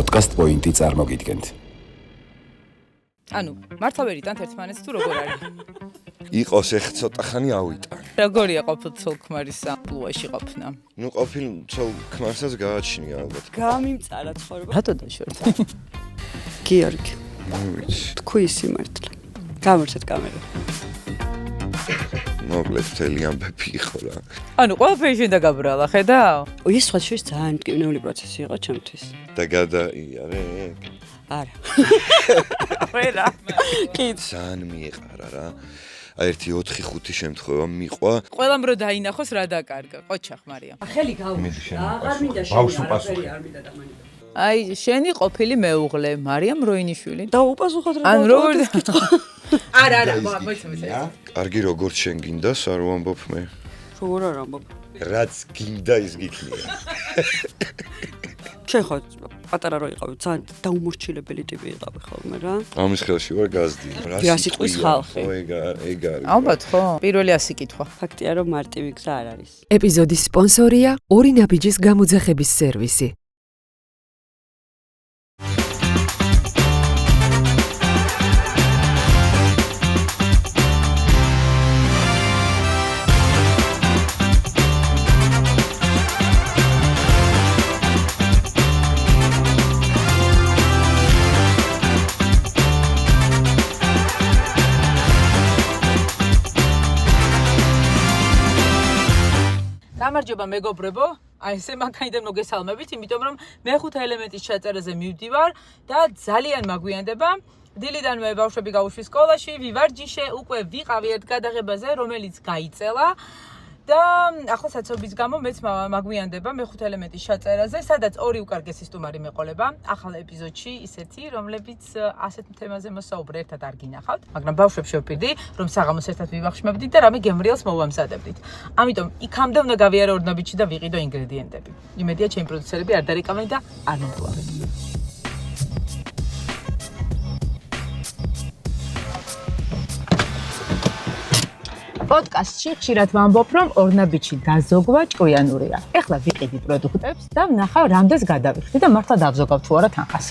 პოდკასტ პოინტი წარმოგიდგენთ. ანუ, მართლა ვერ იტანთ ერთმანეთს თუ როგორ არის? იყოს ეხ ცოტა ხანი ავიტან. როგორია ყოფილ ცოლ-ქმარის ამპლუაში ყოფნა? ნუ ყოფილ ცოლ-ქმარსაც გააჩნია ალბათ. გამიმწარა ცხოვრება. რატო დაშორდა? გიორგი. ვიცი. თქვი სიმართლე. გამორჩეთ კამერა. მოკლედ მთელი ამბები იყო რა. ანუ, ყველაფერი შენ დაგაბრალა, ხედავ? ის სხვა შეიძლება ძალიან მტკივნეული პროცესი იყო ჩემთვის. და გადაიარე. არა. ვერა. კი. ძალიან მიეყარა რა. ერთი 4-5 შემთხვევა მიყვა. ყველამ რო დაინახოს რა დაკარგა, ყოჩახ მარიამ. ხელი გავუშვა. აღარ მინდა შენ არ მინდა დამანიკა. აი, შენი ყოფილი მეუღლე, მარიამ როინიშვილი. და უპასუხოთ რა. ან როგორ არა, მოიცემე. კარგი როგორც შენ გინდას არ ვამბობ მე. როგორ არ ამბობ? რაც გინდა ის გიქნია. შენ ხო პატარა რო იყავი, ძალიან დაუმორჩილებელი ტიპი იყავი ხოლმე რა. ამის ხელში ვარ გაზდი. რა სიტყვის ხალხი. ხო ეგ არის. ალბათ ხო? პირველი 100 კითხვა. ფაქტია რომ მარტივი გზა არ არის. ეპიზოდის სპონსორია ორი ნაბიჯის გამოძახების სერვისი. გამარჯობა მეგობრებო, აი ესე მანქანიდან მოგესალმებით, იმიტომ რომ მეხუთე ელემენტის ჩაწერაზე მივდივარ და ძალიან მაგვიანდება. დილიდანვე ბავშვები გაუშვი სკოლაში, ვივარჯიშე, უკვე ვიყავი ერთ გადაღებაზე, რომელიც გაიწელა და ახლა საცობის გამო მეც მაგვიანდება მეხუთე ელემენტის ჩაწერაზე, სადაც ორი უკარგესი სტუმარი მეყოლება. ახალ ეპიზოდში ისეთი, რომლებიც ასეთ თემაზე მოსაუბრე ერთად არ გინახავთ, მაგრამ ბავშვებს შევპირდი, რომ საღამოს ერთად ვივახშმებდით და რამე გემრიელს მოვამზადებდით. ამიტომ იქამდე უნდა გავიარე ორ ნაბიჯში და ვიყიდო ინგრედიენტები. იმედია ჩემი პროდიუსერები არ დარეკავენ და არ მომკლავენ. პოდკასტში ხშირად ვამბობ, რომ ორნაბიჯი დაზოგვა ჭკვიანურია. ეხლა ვიყიდი პროდუქტებს და ვნახავ, რამდენს გადავიხდი და მართლა დავზოგავ თუ არა თანხას.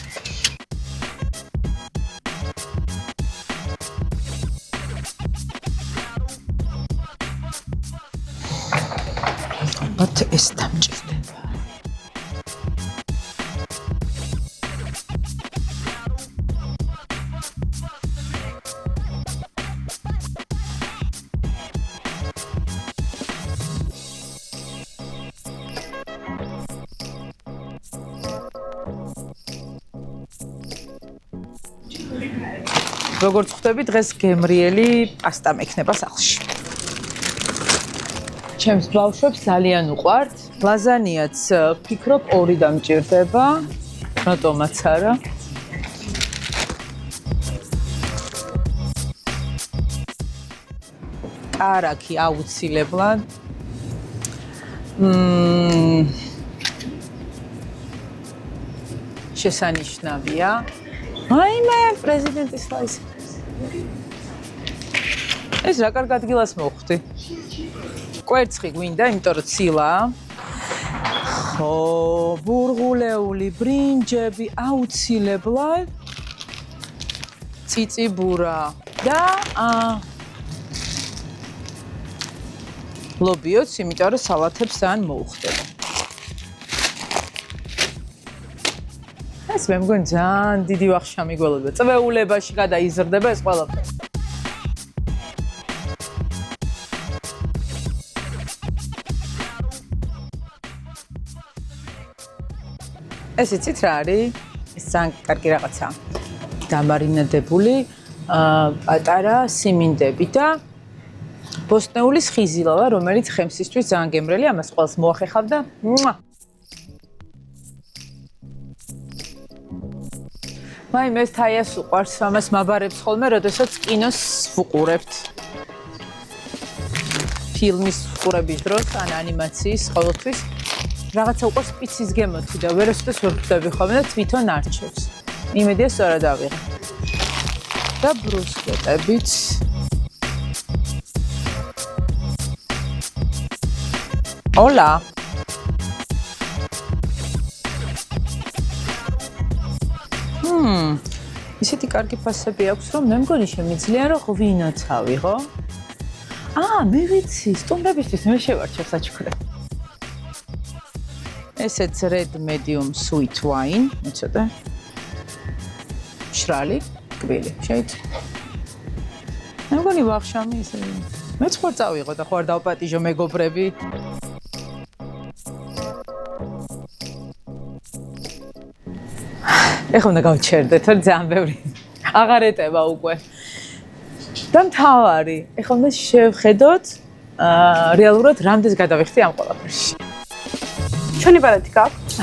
ოთ ეს დამჭირდება. როგორც ხვდები, დღეს გემრიელი პასტა მექნება სახლში. ჩემს ბავშვებს ძალიან უყვართ. ლაზანიაც ფიქრობ 2 დამჭირდება. რატომაც არა? კარაქი აუცილებლად. შესანიშნავია. აიმე პრეზიდენტის ლაიზი. ეს რა კარგ ადგილას მოვხვდი. კვერცხი გვინდა, იმიტომ რომ ცილაა. ხო, ბურღულეული ბრინჯები აუცილებლად. ციციბურა და ლობიოც, იმიტომ რომ სალათებს ძალიან მოუხდება. ეს მე მგონი ძალიან დიდი ვახშა მიგველოდა. წვეულებაში გადაიზრდება ეს ყველაფერი. ეს იცით რა არის? ეს ძალიან კარგი რაღაცაა. დამარინადებული პატარა სიმინდები და ბოსტნეულის ხიზილავა, რომელიც ხემსისთვის ძალიან გემრიელი, ამას ყველს მოახერხავ და მაი მე თაიას უყვარს, ამას მაბარებს ხოლმე, როდესაც კინოს ვუყურებთ. ფილმის ვუყურების დროს, ან ანიმაციის ყოველთვის რაღაცა უყვარს პიცის გემოთი და ვერასოდეს ვერ ხვდები ხოლმე და თვითონ არჩევს. იმედია სწორად ავიღე. და ბრუსკეტებიც. ისეთი კარგი ფასები აქვს, რომ მე მგონი შემიძლია რომ ღვინოც ავიღო. მე ვიცი, სტუმრებისთვის მე შევარჩევ საჩუქრად. ესეც red medium sweet wine, იცოდე? შრალი, კბილი, შეიძლება. მე მგონი ვახშამი ისე. მეც ხوار წავიღო და ხوار დავპატიჟო მეგობრები. ეხლა უნდა გავჩერდეთ, რომ ძალიან ბევრი აღარ ეტევა უკვე. და მთავარი, ეხლა უნდა შევხედოთ რეალურად რამდენს გადავიხდი ამ ყველაფერში. ჩვენი ბარათი გაქვს?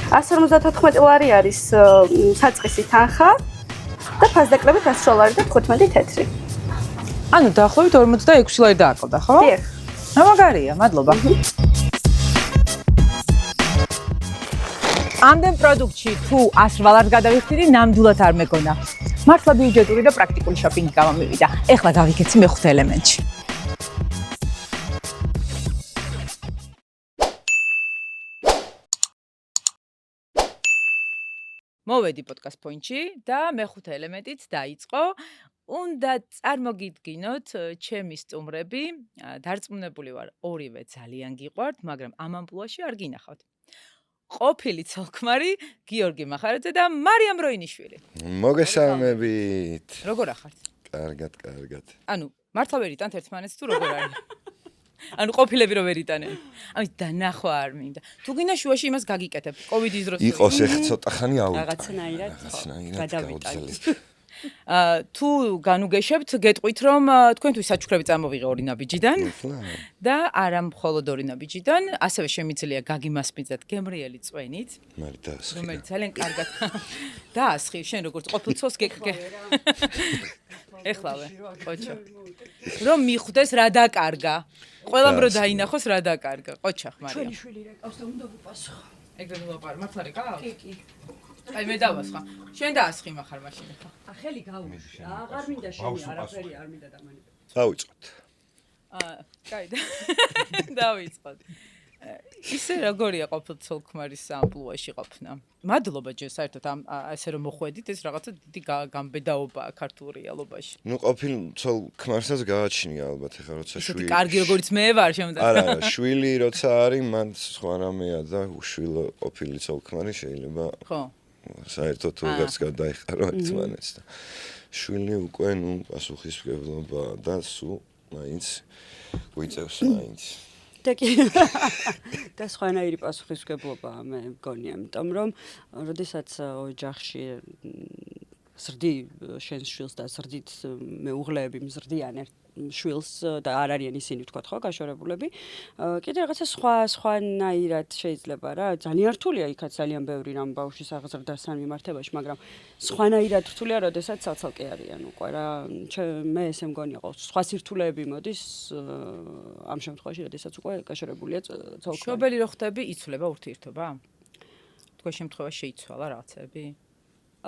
154 ლარი არის საწყისი თანხა და ფასდაკლებით 100 ლარი და 15 თეთრი. ანუ დაახლოებით 46 ლარი დააკლდა, ხო? დიახ. მაგარია, მადლობა. ამდენ პროდუქტში თუ 100 ლარს გადავიხდიდი, ნამდვილად არ მეგონა. მართლა ბიუჯეტური და პრაქტიკული შოპინგი გამომივიდა. ეხლა გავიქეცი მეხუთე ელემენტში. მოვედი პოდკასტ პოინტში და მეხუთე ელემენტიც დაიწყო. უნდა წარმოგიდგინოთ ჩემი სტუმრები. დარწმუნებული ვარ, ორივე ძალიან გიყვართ, მაგრამ ამ ამპლუაში არ გინახავთ. ყოფილი ცოლქმარი გიორგი მახარაძე და მარიამ როინიშვილი. მოგესალმებით. როგორ ახართ? კარგად. ანუ მართლა ვერ იტანთ ერთმანეთს თუ როგორ არის? ანუ ყოფილები რომ ვერ იტანენ. ამით დანახვა არ მინდა. თუ გინდა შუაში იმას გაგიკეთებ. კოვიდის დროს იყოს ახლა ცოტა ხანი ავიტანე. რაღაცნაირად გადავიტანე. თუ განუგეშებთ, გეტყვით რომ თქვენთვის საჩუქრები წამოვიღე ორი ნაბიჯიდან და არა მხოლოდ ორი ნაბიჯიდან, ასევე შემიძლია გაგიმასპინძათ გემრიელი წვენით, რომელიც ძალიან კარგად დაასხი, შენ როგორც ყოფილ ცოლს გეკრგე. ეხლავე, ყოჩა. რომ მიხვდეს რა დაკარგა. ყველამ რო დაინახოს რა დაკარგა. ყოჩა ხმარია. ჩვენი შვილი რეკავს და უნდა ვუპასხო. ეგრე მოვაპარე, მართლა რეკავს? კი. აი მე დავასხა. შენ დაასხი מחר მაშინ ხა. ახელი გავუშვა. აღარ მინდა შენი არაფერი არ მინდა დამანებო. დავიწყოთ. კაი. დავიწყოთ. ისე როგორია ყოფილ ცოლქმარის ამპლუაში ყოფნა? მადლობა ჯერ საერთოდ ამ ასე რომ მოხვედით, ეს რაღაცა დიდი გამბედაობაა ქართულ რეალობაში. ნუ ყოფილ ცოლქმარსაც გააჩნია ალბათ ახლა როცა ისეთი კარგი როგორც მე ვარ შემდგომ. არა, შვილი როცა არის, მან სხვა რამეა და უშვილო ყოფილი ცოლქმარი შეიძლება ხო. საერთოდ უღერს გადაიხარო ერთმანეთს და შვილი უკვე ნუ პასუხისმგებლობა და სულ მაინც გვიწევს მაინც. და სხვანაირი პასუხისმგებლობაა მე მგონი, ამიტომ რომ როდესაც ოჯახში ზრდი შენს შვილს და ზრდით მეუღლეები მზრდიან ერთ შვილს და არ არიან ისინი ვთქვათ ხო გაშორებულები კიდე რაღაცა სხვანაირად შეიძლება რა ძალიან რთულია იქაც ძალიან ბევრი რამ ბავშვის აღზრდასთან მიმართებაში მაგრამ სხვანაირად რთულია როდესაც ცალ-ცალკე არიან უკვე რა მე ესე მგონია ყოველ სხვა სირთულეები მოდის ამ შემთხვევაში როდესაც უკვე გაშორებულია ცოლ-ქმარი შობელი რო ხდები იცვლება ურთიერთობა თქვენ შემთხვევაში შეიცვალა რაღაცები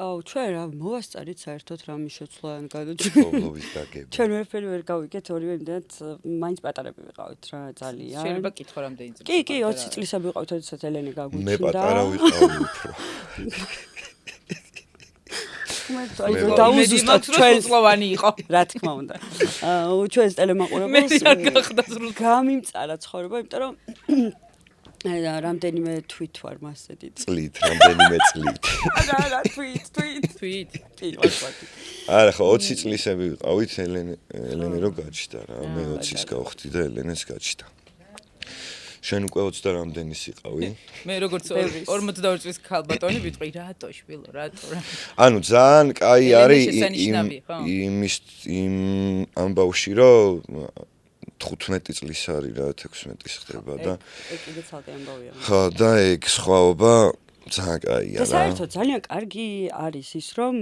ჩვენ რა მოვასწარით საერთოდ რა მიშოცლა პოვლოვის დაგება. ჩვენ ვერაფერი ვერ გავიგეთ ორივე იმდენად მაინც პატარები ვიყავით რა ძალიან. შეიძლება კითხო რამდენი წელი. კი, 20 წლისები ვიყავით, როდესაც ელენე გაგვიჩნდა. მე პატარა ვიყავი უფრო. დაუზუსტოთ ჩვენ სლოვანი იყო. რა თქმა უნდა. ჩვენს ტელემაყურებელს გამიმწარა ცხოვრება, იმიტომ რომ რამდენიმე თვით ვარ მასზე დიდ წლით, რამდენიმე წლით. არა, თვით. არა, ხო 20 წლისები ვიყავით ელენე რო გაჩნდა რა, მე 20-ის გავხდი და ელენეს გაჩნდა. შენ უკვე 20 რამდენის იყავი? მე როგორც 42 წლის ქალბატონი ვიტყვი, რატო შვილო, რატო რა. ანუ ძალიან კაი არის იმ ამბავში რომ 15 წლის არის რა 16-ის ხდება და ეგ კიდე ცალკე ამბავია. ხო და ეგ სხვაობა ძალიან კაია რა. და საერთოდ ძალიან კარგი არის ის რომ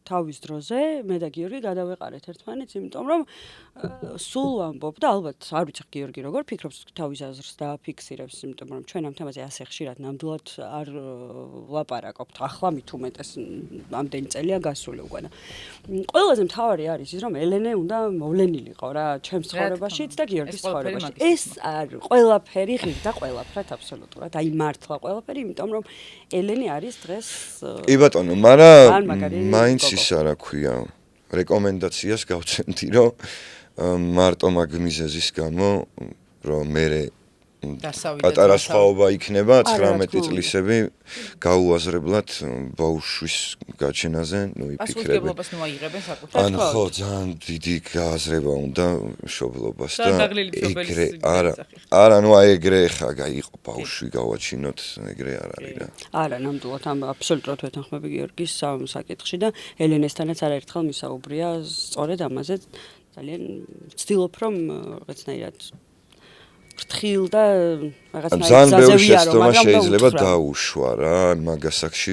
თავის დროზე მე და გიორგი გადავეყარეთ ერთმანეთს, იმიტომ რომ სულ ვამბობ და ალბათ არ ვიცი გიორგი როგორ ფიქრობს თავის აზრს დააფიქსირებს, იმიტომ რომ ჩვენ ამ თემაზე ასე ხშირად ნამდვილად არ ვლაპარაკობთ. ახლა მით უმეტეს ამდენი წელია გასული უკვე. ყველაზე მთავარი არის ის რომ ელენე უნდა მოვლენილიყო რა ჩემს ცხოვრებაშიც და გიორგის ცხოვრებაში. ეს არ ყველაფერი ღირდა ყველაფრად აბსოლუტურად. აი მართლა ყველაფერი, იმიტომ რომ ელენე არის დღეს კი ბატონო, მაგრამ მაინც ისა რა ქვია, რეკომენდაციას გავცემდი, რომ მარტო მაგ მიზეზის გამო, რომ მე პატარა სხვაობა იქნება 19 წლისები გაუაზრებლად ბავშვის გაჩენაზე, იფიქრებენ. ან ხო, ძალიან დიდი გააზრება უნდა მშობლობას და ეგრე არა, ეგრე ხა გაიყო ბავშვი გავაჩინოთ, ეგრე არ არის რა. არა, ნამდვილად ამ აბსოლუტურად ვეთანხმები გიორგის საკითხში და ელენესთანაც არაერთხელ მისაუბრია სწორედ ამაზე. ძალიან ვცდილობ რომ რაღაცნაირად ფრთხილ და რაღაცნაირად ზაზევიარო, მაგრამ შეიძლება დაუშვა რა, მაგასაკში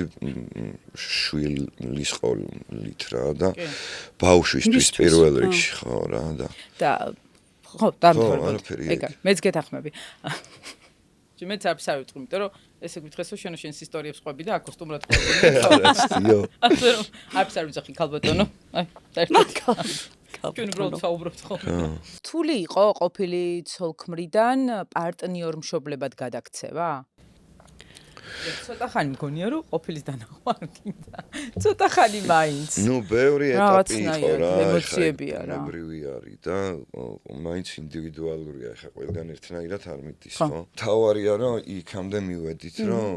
შვილის ყოლით რა და ბავშვისთვის პირველ რიგში ხო რა და ხო, დამთავრდა. ეგა, მეც გეთახმები. მეც არ ვიტყვი, იმიტომ რომ ესე გითხეს რომ შენს ისტორიებს ყვები და აქ სტუმრად ყვები. ასე რომ არ ვიცახი ქალბატონო. აი, საერთოდ ჩვენ უბრალოდ საუბრობთ ხოლმე. რთული იყო ყოფილი ცოლ-ქმრიდან პარტნიორ მშობლებად გადაქცევა? ცოტა ხანი მგონია რომ ყოფილის დანახვა არ გინდა. ცოტა ხანი მაინც. ბევრი ეტაპი იყო რა, ემოციებია რა. ბრივი არის და მაინც ინდივიდუალურია, ხა ყველგან ერთნაირად არ მიდის, ხო? თავარია რომ იქამდე მივედით, რომ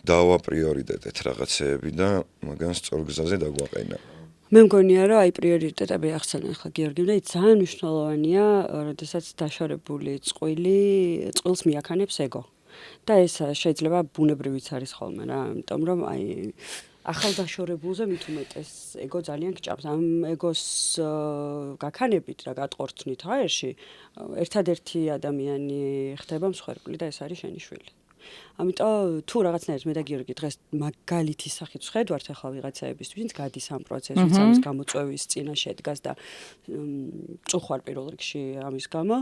დავა პრიორიტეტეთ რაღაცეები და მაგან სწორ გზაზე დაგვაყენა. მე მგონია რომ აი პრიორიტეტები ახსენა ახლა გიორგიმ და ის ძალიან მნიშვნელოვანია, როდესაც დაშორებული წყვილს მიაქანებს ეგო. და ეს შეიძლება ბუნებრივიც არის ხოლმე რა, იმიტომ რომ აი ახალდაშორებულზე მით უმეტეს ეგო ძალიან გჭამს. ამ ეგოს გაქანებით და გატყორცნით აერში ერთადერთი ადამიანი ხდება მსხვერპლი და ეს არის შენი შვილი. ამიტომ თუ რაღაცნაირად მე და გიორგი დღეს მაგალითის სახით ვხედავთ ახლა ვიღაცაებისთვის, ვინც გადის ამ პროცესში, ამის გამოწვევის წინაშე დგას და წუხვარ პირველ რიგში ამის გამო,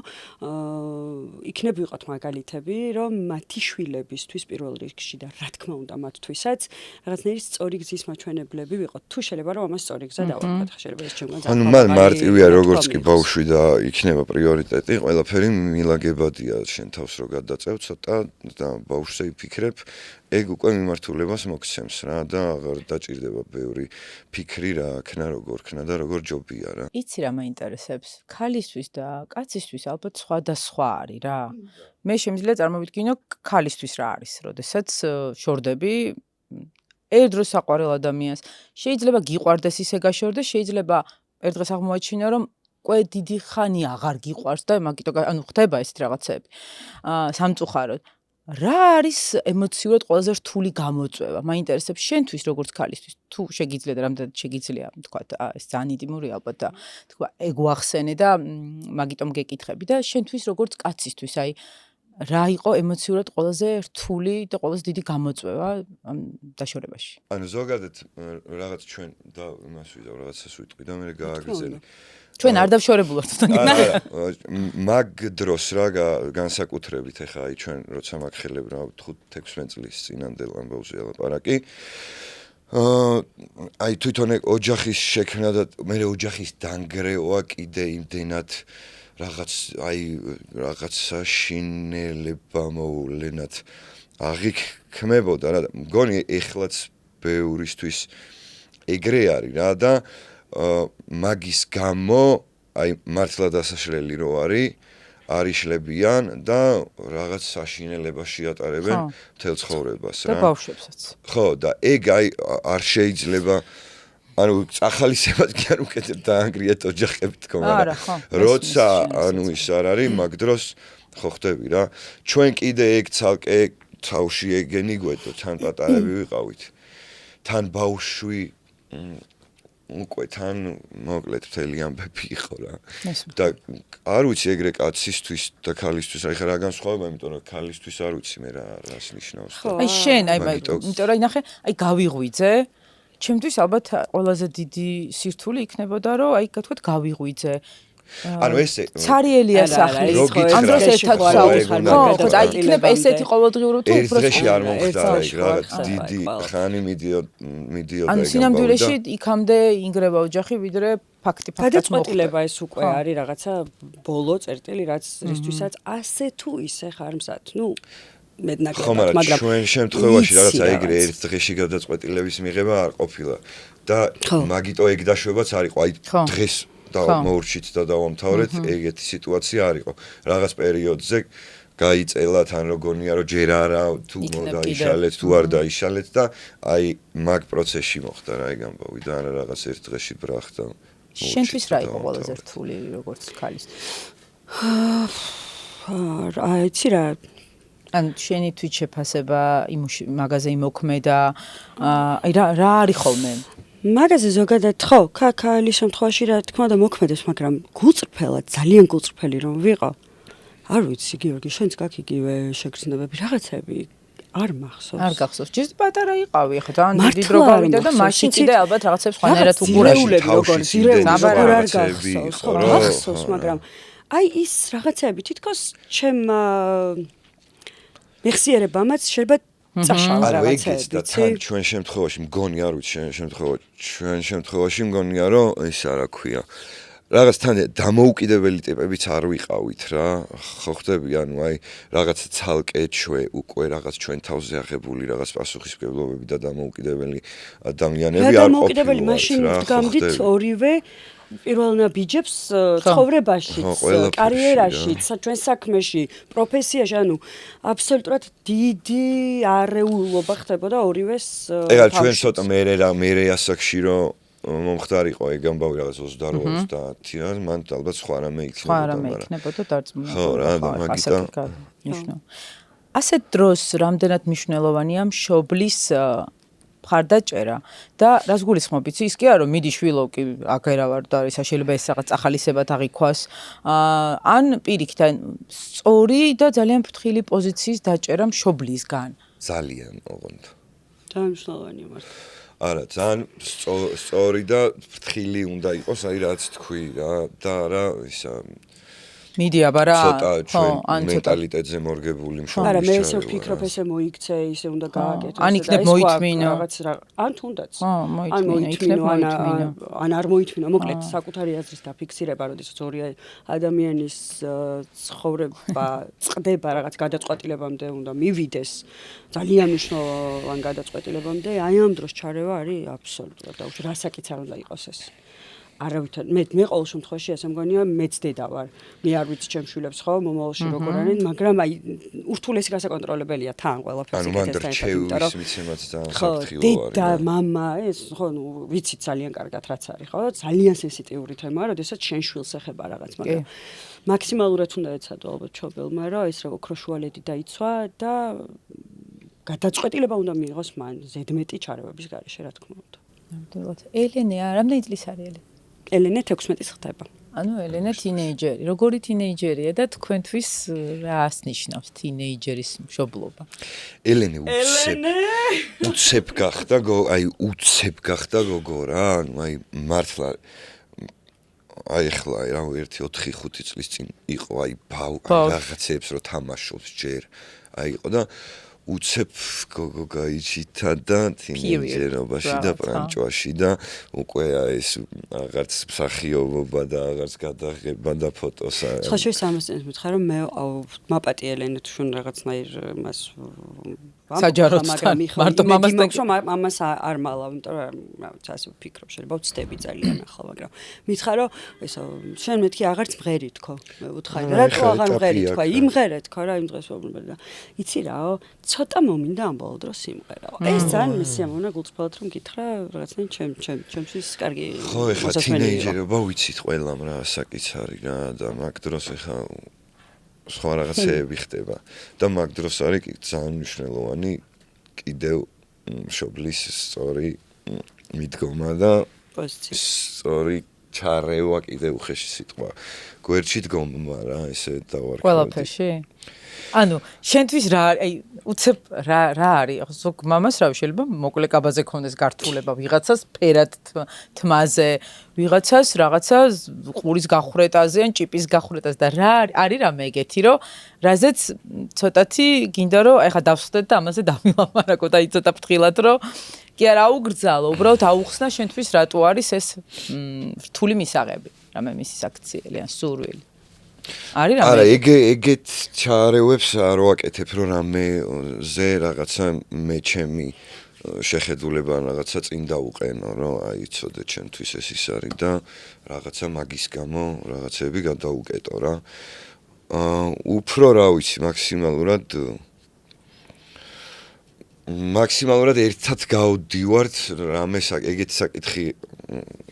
იქნებ ვიყოთ მაგალითები, რომ მათი შვილებისთვის პირველ რიგში და რა თქმა უნდა მათთვისაც რაღაცნაირი სწორი გზის მაჩვენებლები ვიყოთ. თუ შეიძლება რომ ამას სწორი გზა დავარქვათ, შეიძლება ეს ჩემგან ანუ მან მარტივია როგორც კი ბავშვი და იქნება პრიორიტეტი, ყველაფერი მილაგებადია შენ თავს რო გადაწევ ცოტა და ბავშვზე იფიქრებ, ეგ უკვე მიმართულებას მოგცემს რა და აღარ დაჭირდება ბევრი ფიქრი რა ქნა როგორ ქნა და როგორ ჯობია რა. იცი რა მაინტერესებს? ქალისთვის და კაცისთვის ალბათ სხვადასხვა არის რა. მე შემიძლია წარმოვიდგინო ქალისთვის რა არის, როდესაც შორდები ერთ დროს საყვარელ ადამიანს. შეიძლება გიყვარდეს ისე გაშორდეს, შეიძლება ერთ დღეს აღმოაჩინო რომ უკვე დიდი ხანი აღარ გიყვარს და მაგიტო ანუ ხდება ესეთ რაღაცები. სამწუხაროდ რა არის ემოციურად ყველაზე რთული გამოწვევა? მაინტერესებს შენთვის როგორც ქალისთვის, თუ შეგიძლია და რამდენად შეგიძლია, თქვა, ეს ძალიან ინტიმური ალბათ და თქვა, ეგ ვახსენე და მაგიტომ გეკითხები და შენთვის როგორც კაცისთვის, აი რა იყო ემოციურად ყველაზე რთული და ყველაზე დიდი გამოწვევა ამ დაშორებაში? ანუ ზოგადად რაღაც ჩვენ და იმას ვიზავ, რაღაცას ვიტყვი და მე გააგრძელე. ჩვენ არ დავშორებულოთ მაგ დროს რა განსაკუთრებით ეხა აი ჩვენ როცა მაგხელებ რა 5-16 წლის წინანდელ ამბავზე ლაპარაკი აი თვითონ ოჯახის შექმნა და მე ოჯახის დანგრევა კიდე იმდენად რაღაც საშინელება მოვლენად აღიქმებოდა რა მგონი ეხლაც ბევრისთვის ეგრე არის რა და მაგის გამო აი მართლა დასაშლელი რო არიშლებიან და რაღაც საშინელებაში ატარებენ მთელ ცხოვრებას რა. და ბავშვებსაც. ხო, და ეგ აი არ შეიძლება ანუ წახალისებად კი არ უკეთებ დაანგრიეთ ოჯახები თქო, მაგრამ როცა ანუ ის არ არის, მაგ დროს ხო ხდები რა. ჩვენ კიდე ეგ ცალკე თავში ეგენი გვედო, თან პატარები ვიყავით. თან ბავშვი უკვე თან მოკლედ მთელი ამბები იყო რა. და არ ვიცი ეგრე კაცისთვის და ქალისთვის, აი ხა რა განსხვავება, იმიტომ რომ ქალისთვის არ ვიცი მე რას ნიშნავს. აი შენ, აი იმიტომ რომ აი ნახე, აი გავიღვიძე ჩემთვის ალბათ ყველაზე დიდი სირთულე იქნებოდა რომ აი გათქვათ გავიღვიძე ანუ ესე ცარიელია სახლი ამ დროს ერთად საუბრობ ხო აი იქნებ ესეთი ყოველდღიური თუ ერთ დღეში არ მომხდარა ეგ რაღაც დიდი ხანი მიდიოდა ანუ სინამდვილეში იქამდე ინგრევა ოჯახი ვიდრე ფაქტი გადაწყვეტილება ეს უკვე არის რაღაცა ბოლო წერტილი რაც რისთვისაც ასე თუ ისე ხარ მზად ნუ მაგრამ ჩვენ შემთხვევაში რაღაცა ეგრე ერთ დღეში გადაწყვეტილების მიღება არ ყოფილა და მაგიტო ეგ დაშვებაც არ იყო აი დღეს მოურჩით და დავამთავრეთ ეგეთი სიტუაცია არ იყო რაღაც პერიოდზე გაიწელა თან როგორია რომ ჯერ არა თუ დაიშალეთ თუ არ დაიშალეთ და აი მაგ პროცესში მოხდა რა ეგ ამბავი და არა რაღაც ერთ დღეში ბრახდა შენთვის რა იყო ყველაზე რთული როგორც ქალის აიცი რა ან შენი თვით შეფასება მაგაზე იმოქმედა აი რა არის ხოლმე მაგაზე ზოგადად ხო ქალის შემთხვევაში რა თქმა უნდა მოქმედებს მაგრამ გულწრფელად ძალიან გულწრფელი რომ ვიყო არ ვიცი გიორგი შენც გაქვს იგივე შეგრძნებები რაღაცები არ მახსოვს არ გახსოვს ჯერ პატარა იყავი ხო ძალიან დიდი დრო გავიდა და მაშინ კიდე ალბათ რაღაცებს ხანერად უყურებლები როგორ ზირეულები არ გახსოვს ხო გახსოვს მაგრამ აი ის რაღაცები თითქოს ჩემ მეხსიერებამაც შეიძლება წაშალა რაღაცები და თან ჩვენ შემთხვევაში მგონი არ ვიცი ჩვენ შემთხვევაში მგონია რომ ის არა ქვია რაღაც თან დამოუკიდებელი ტიპებიც არ ვიყავით რა ხო ხდები ანუ აი რაღაც ცალკე უკვე რაღაც ჩვენ თავზე აღებული რაღაც პასუხისმგებლობები და დამოუკიდებელი ადამიანები არ ყოფილიყავით დამოუკიდებელი მაშინ ვდგამდით ორივე პირველ ბიჯებს ცხოვრებაში, კარიერაში, ჩვენ საქმეში, პროფესიაში, ანუ აბსოლუტურად დიდი არეულობა ხდებოდა ორივეს. ეგ ჩვენ ცოტა მე ასაკში რომ მომხდარიყო ეგ ამბავი რაღაც 28-30-იან, მან ალბათ სხვა რამე იქნებოდა დარწმუნება. ხო რა, მაგიტო. ნიშნავ. ასეთ დროს რამდენად მნიშვნელოვანია მშობლის მხარდაჭერა და რას გულისხმობ იცი ის კი არა რომ მიდი შვილო კი აგერა ვარ და ისა შეიძლება ეს რაღაც ახალისებად აღიქვას ან პირიქით სწორი და ძალიან ფრთხილი პოზიციის დაჭერა მშობლისგან ძალიან ოღონდ ძალიან მნიშვნელოვანია მართლა არა ძალიან სწორი და ფრთხილი უნდა იყოს აი რაც თქვი რა და არა ისა მიდი აბა რა ხო ან მენტალიტეტზე მორგებული მშობლი არა მე ესე ვფიქრობ ესე მოიქცე ისე უნდა გააკეთო ან იქნებ მოითმინო რაღაც ან თუნდაც ან მოითმინო ან არ მოითმინო მოკლედ საკუთარი აზრის დაფიქსირება როდესაც ორი ადამიანის ცხოვრება წყდება რაღაც გადაწყვეტილებამდე უნდა მივიდეს ძალიან მნიშვნელოვან გადაწყვეტილებამდე აი ამ დროს ჩარევა არის აბსოლუტურად დაუშვი რასაკიც არ უნდა იყოს ეს არავითარ მე ყოველ შემთხვევაში ასე მგონია მეც დედა ვარ მე არ ვიცი ჩემ შვილებს ხო მომავალში როგორ არიან მაგრამ აი ურთულესი გასაკონტროლებელია თან ყველაფერს ანუ მან რჩეულის მიცემაც ძალიან საფრთხილო არის და მამა ეს ხო ნუ ვიცით ძალიან კარგად რაც არის ხო ძალიან სენსიტიური თემაა როდესაც შენ შვილს ეხება რაღაც მაგრამ მაქსიმალურად უნდა ეცადო ალბათ ჩობელმა რომ ეს რა ოქროშუალედი დაიცვა და გადაწყვეტილება უნდა მიიღოს მან ზედმეტი ჩარევების გარეშე რა თქმა უნდა ნამდვილად ელენე რამდენი წლის არის ელენე ელენე 16-ის ხდება. ანუ ელენე თინეიჯერი. როგორი თინეიჯერია და თქვენთვის რას ნიშნავს თინეიჯერის მშობლობა? ელენე უცებ გახდა, აი უცებ გახდა გოგო რა, ანუ აი მართლა აი ხლა რა 1-4-5 წლის წინ იყო აი რაღაცებს რო თამაშობს ჯერ. აი იყო და უცებ გოგო გაიჩითა და თინეიჯერობაში და პრანჭვაში და უკვე ეს რაღაც მსახიობობა და რაღაც გადაღება და ფოტოს სხვა შესამას მითხრა რომ მე მაპატი ელენე თვითონ რაღაცნაირ მას საჯაროდთან მარტო მამასთან რომ მამას არ მალავ იმიტომ რომ რაღაც ასე ვფიქრობ შეიძლება ვწდები ძალიან ახლა მაგრამ მითხრა რომ ესო შენ მეთქი აღარც მღერი თქო მე ვუთხარი რატო აღარ მღერი თქვა იმღერე თქო რა იმ დღეს ვობლებ და იცი რაო ცოტა მომინდა ამ ბოლო დროს სიმღერაო ეს ძალიან მისიამოვნა გულწრფელად რომ გითხრა რაღაცნაირ ჩემთვის კარგი ხო ეხლა თინეიჯერობა ვიცით ყველამ რა საკიც არის რა და მაგ დროს ეხლა სხვა რაღაცეები ხდება და მაგ დროს არის ძალიან მნიშვნელოვანი კიდევ მშობლის სწორი მიდგომა და სწორი ჩარევა კიდევ უხეში სიტყვა გვერდში დგომა რა ესე დავარქვა ყველაფერში ანუ შენთვის რა უცებ რა არის ზოგ მამას რა შეიძლება მოკლე კაბაზე ქონდეს გართულება ვიღაცას ფერად თმაზე ვიღაცას რაღაცა ყურის გახვრეტაზე ან ჭიპის გახვრეტაზე და რა არის რამე ეგეთი რომ რაზეც ცოტათი გინდა რომ ეხა დავსხდეთ და ამაზე დამილამარაკო და იცოდა ფრთხილად რომ კი არა აუგრძალო უბრალოდ აუხსნა შენთვის რატო არის ეს რთული მისაღები რამე მისი საქციელი ან სურვილი არის რამე არა ეგეთ ჩარევებს არ ვაკეთებ რომ რამეზე რაღაცა მე ჩემი შეხედულება რაღაცა წინ დავუყენო რომ აი ცოდე ჩემთვის ეს ის არის და რაღაცა მაგის გამო რაღაცები გადაუკეტო რა უფრო რა ვიცი მაქსიმალურად ერთად გავდივართ რამეს ეგეთი საკითხი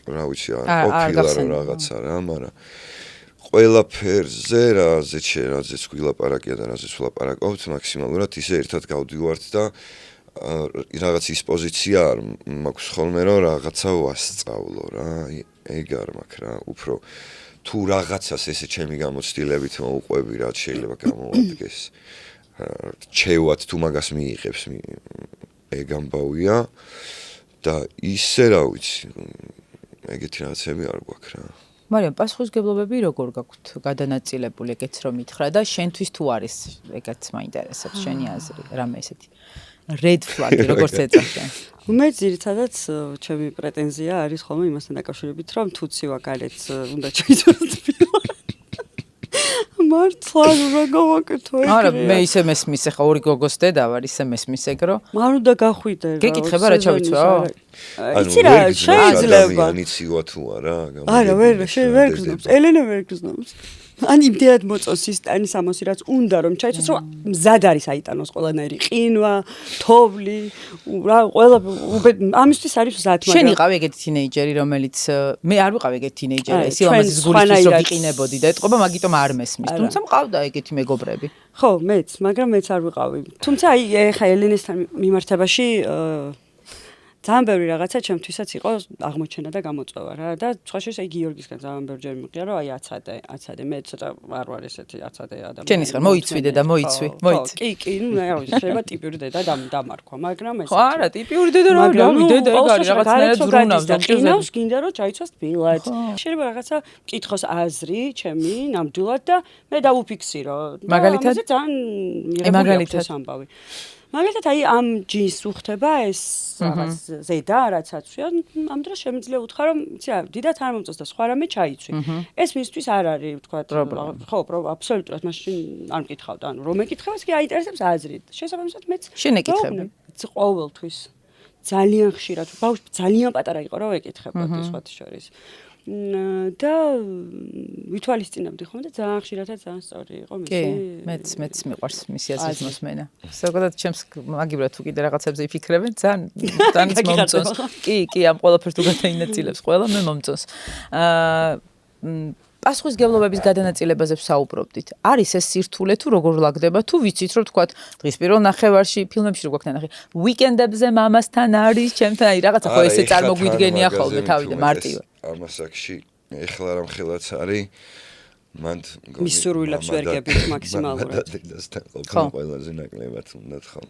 რა ვიცი არ ყოფილა რომ რაღაცა რა მაგრამ ყველაფერზე რაზეც გვილაპარაკია და რაზეც ვლაპარაკობთ მაქსიმალურად ისე ერთად გავდივართ და რაღაც ის პოზიცია არ მაქვს ხოლმე რომ რაღაცა ვასწავლო რა ეგ არ მაქვს რა უფრო თუ რაღაცას ესე ჩემი გამოცდილებით მოუყვები რაც შეიძლება გამოადგეს ჩევად თუ მაგას მიიღებს ეგ ამბავია და ისე რა ვიცი ეგეთი რაღაცები არ გვაქვს რა მარიამ პასუხისგებლობები როგორ გაქვთ გადანაწილებული ეგეც რომ მითხრა და შენთვის თუ არის ეგეც მაინტერესებს შენი აზრი რამე ესეთი red flag როგორც ეწახიან მე ძირითადად ჩემი პრეტენზია არის ხოლმე იმასთან დაკავშირებით რომ თუ ცივა გარეთ უნდა ჩაიცვალოთ მართლა რა გავაკეთო ეგრე არა მე ისე მესმის ახლა ორი გოგოს დედა ვარ ისე მესმის ეგრო მარ უნდა გახვიდე რა გეკითხება რა ჩავიცვალო იცი რა შეიძლება ცივა თუ არა არა ვერ გზნობს ელენე ვერ გზნობს ან იმდენად მოწონს ის ტანის ამოსი რაც უნდა რომ ჩაიცოს რომ მზად არის აიტანოს ყველანაირი ყინვა თოვლი რა ყველა ამისთვის არის მზად მაგრამ შენ იყავი ეგეთი თინეიჯერი რომელიც მე არ ვიყავი ეგეთი თინეიჯერი ეს ილამაზის გულისთვის რომ ვიყინებოდი და ეთყობა მაგიტომ არ მესმის თუმცა მყავდა ეგეთი მეგობრები ხო მეც მაგრამ მეც არ ვიყავი თუმცა აი ეხა ელენესთან მიმართებაში ძალიან ბევრი რაღაცა ჩემთვისაც იყო აღმოჩენა და გამოწვევა რა და სხვა შეს აი გიორგისგან ძალიან ბევრჯერ მიყია რომ აი აცადე მე ცოტა არ ვარ ესეთი აცადე ადამიანი ჩემის ხარ მოიცვიდე და მოიცვი კი ნუ რა ვიცი შეიძლება ტიპიური დედა დამარქვა მაგრამ ეს ხო არა ტიპიური დედა რა დედა ეგ არის რაღაცნაირად ზრუნავს და ყინავს გინდა რომ ჩაიცვას თბილად შეიძლება რაღაცა მკითხოს აზრი ჩემი ნამდვილად და მე დავუფიქსირო მაგალითად მაგალითად ამბავი მაგალითად აი ამ ჯინს უხდება ეს რაღაც ზედა რაც აცვია ამ დროს შემიძლია უთხრა რომ იცი რა დიდად არ მომწონს და სხვა რამე ჩაიცვი ეს მისთვის არ არის თქვა ხო აბსოლუტურად მაშინ არ მკითხავდა ანუ რომ ეკითხებას კი აინტერესებს აზრი შესაბამისად მეც შენ ეკითხები ყოველთვის ძალიან ხშირად ბავშვი ძალიან პატარა იყო რომ ეკითხებოდი სხვათა შორის და ვითვალისწინებდი ხოლმე და ძალიან ხშირადაც ძალიან სწორი იყო მისი. კი, მეც მიყვარს მისი აზრის მოსმენა. ზოგადად ჩემს მაგიბრად თუ კიდე რაღაცებზე იფიქრებენ, ძალიან მომწონს. კი, ამ ყველაფერს თუ გადაინაწილებს ყველა მე მომწონს. პასუხისგებლობების გადანაწილებაზე ვსაუბრობდით. არის ეს სირთულე თუ როგორ ლაგდება თუ ვიცით რომ თქვა დღის პირველ ნახევარში ფილმებში რო გვაქვს ნახე ვიკენდებზე მამასთან არის ჩემთან აი რაღაცა ხო ესე წარმოგვიდგენია ხოლმე თავიდან მარტივად. ამასაკში ეხლა რამ ხელაც არის მანდ მისურვილებს ვერ გებით მაქსიმალურად. ხო ყველაზე ნაკლებად უნდათ ხო.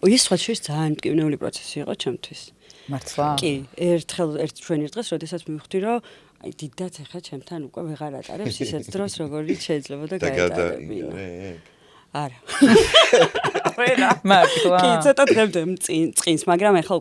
ის სხვა შეიძლება ძალიან მტკივნეული პროცესი იყო ჩემთვის. მართლა? კი, ერთ ჩვენი დღეს როდესაც მივხვდი რომ აი დიდად ახლა ჩემთან უკვე ვეღარ ატარებს ისეთ დროს როგორიც შეიძლება და გაეტარებინა. არა. მართლა. კი, ცოტა დღემდე წინს, მაგრამ ახლა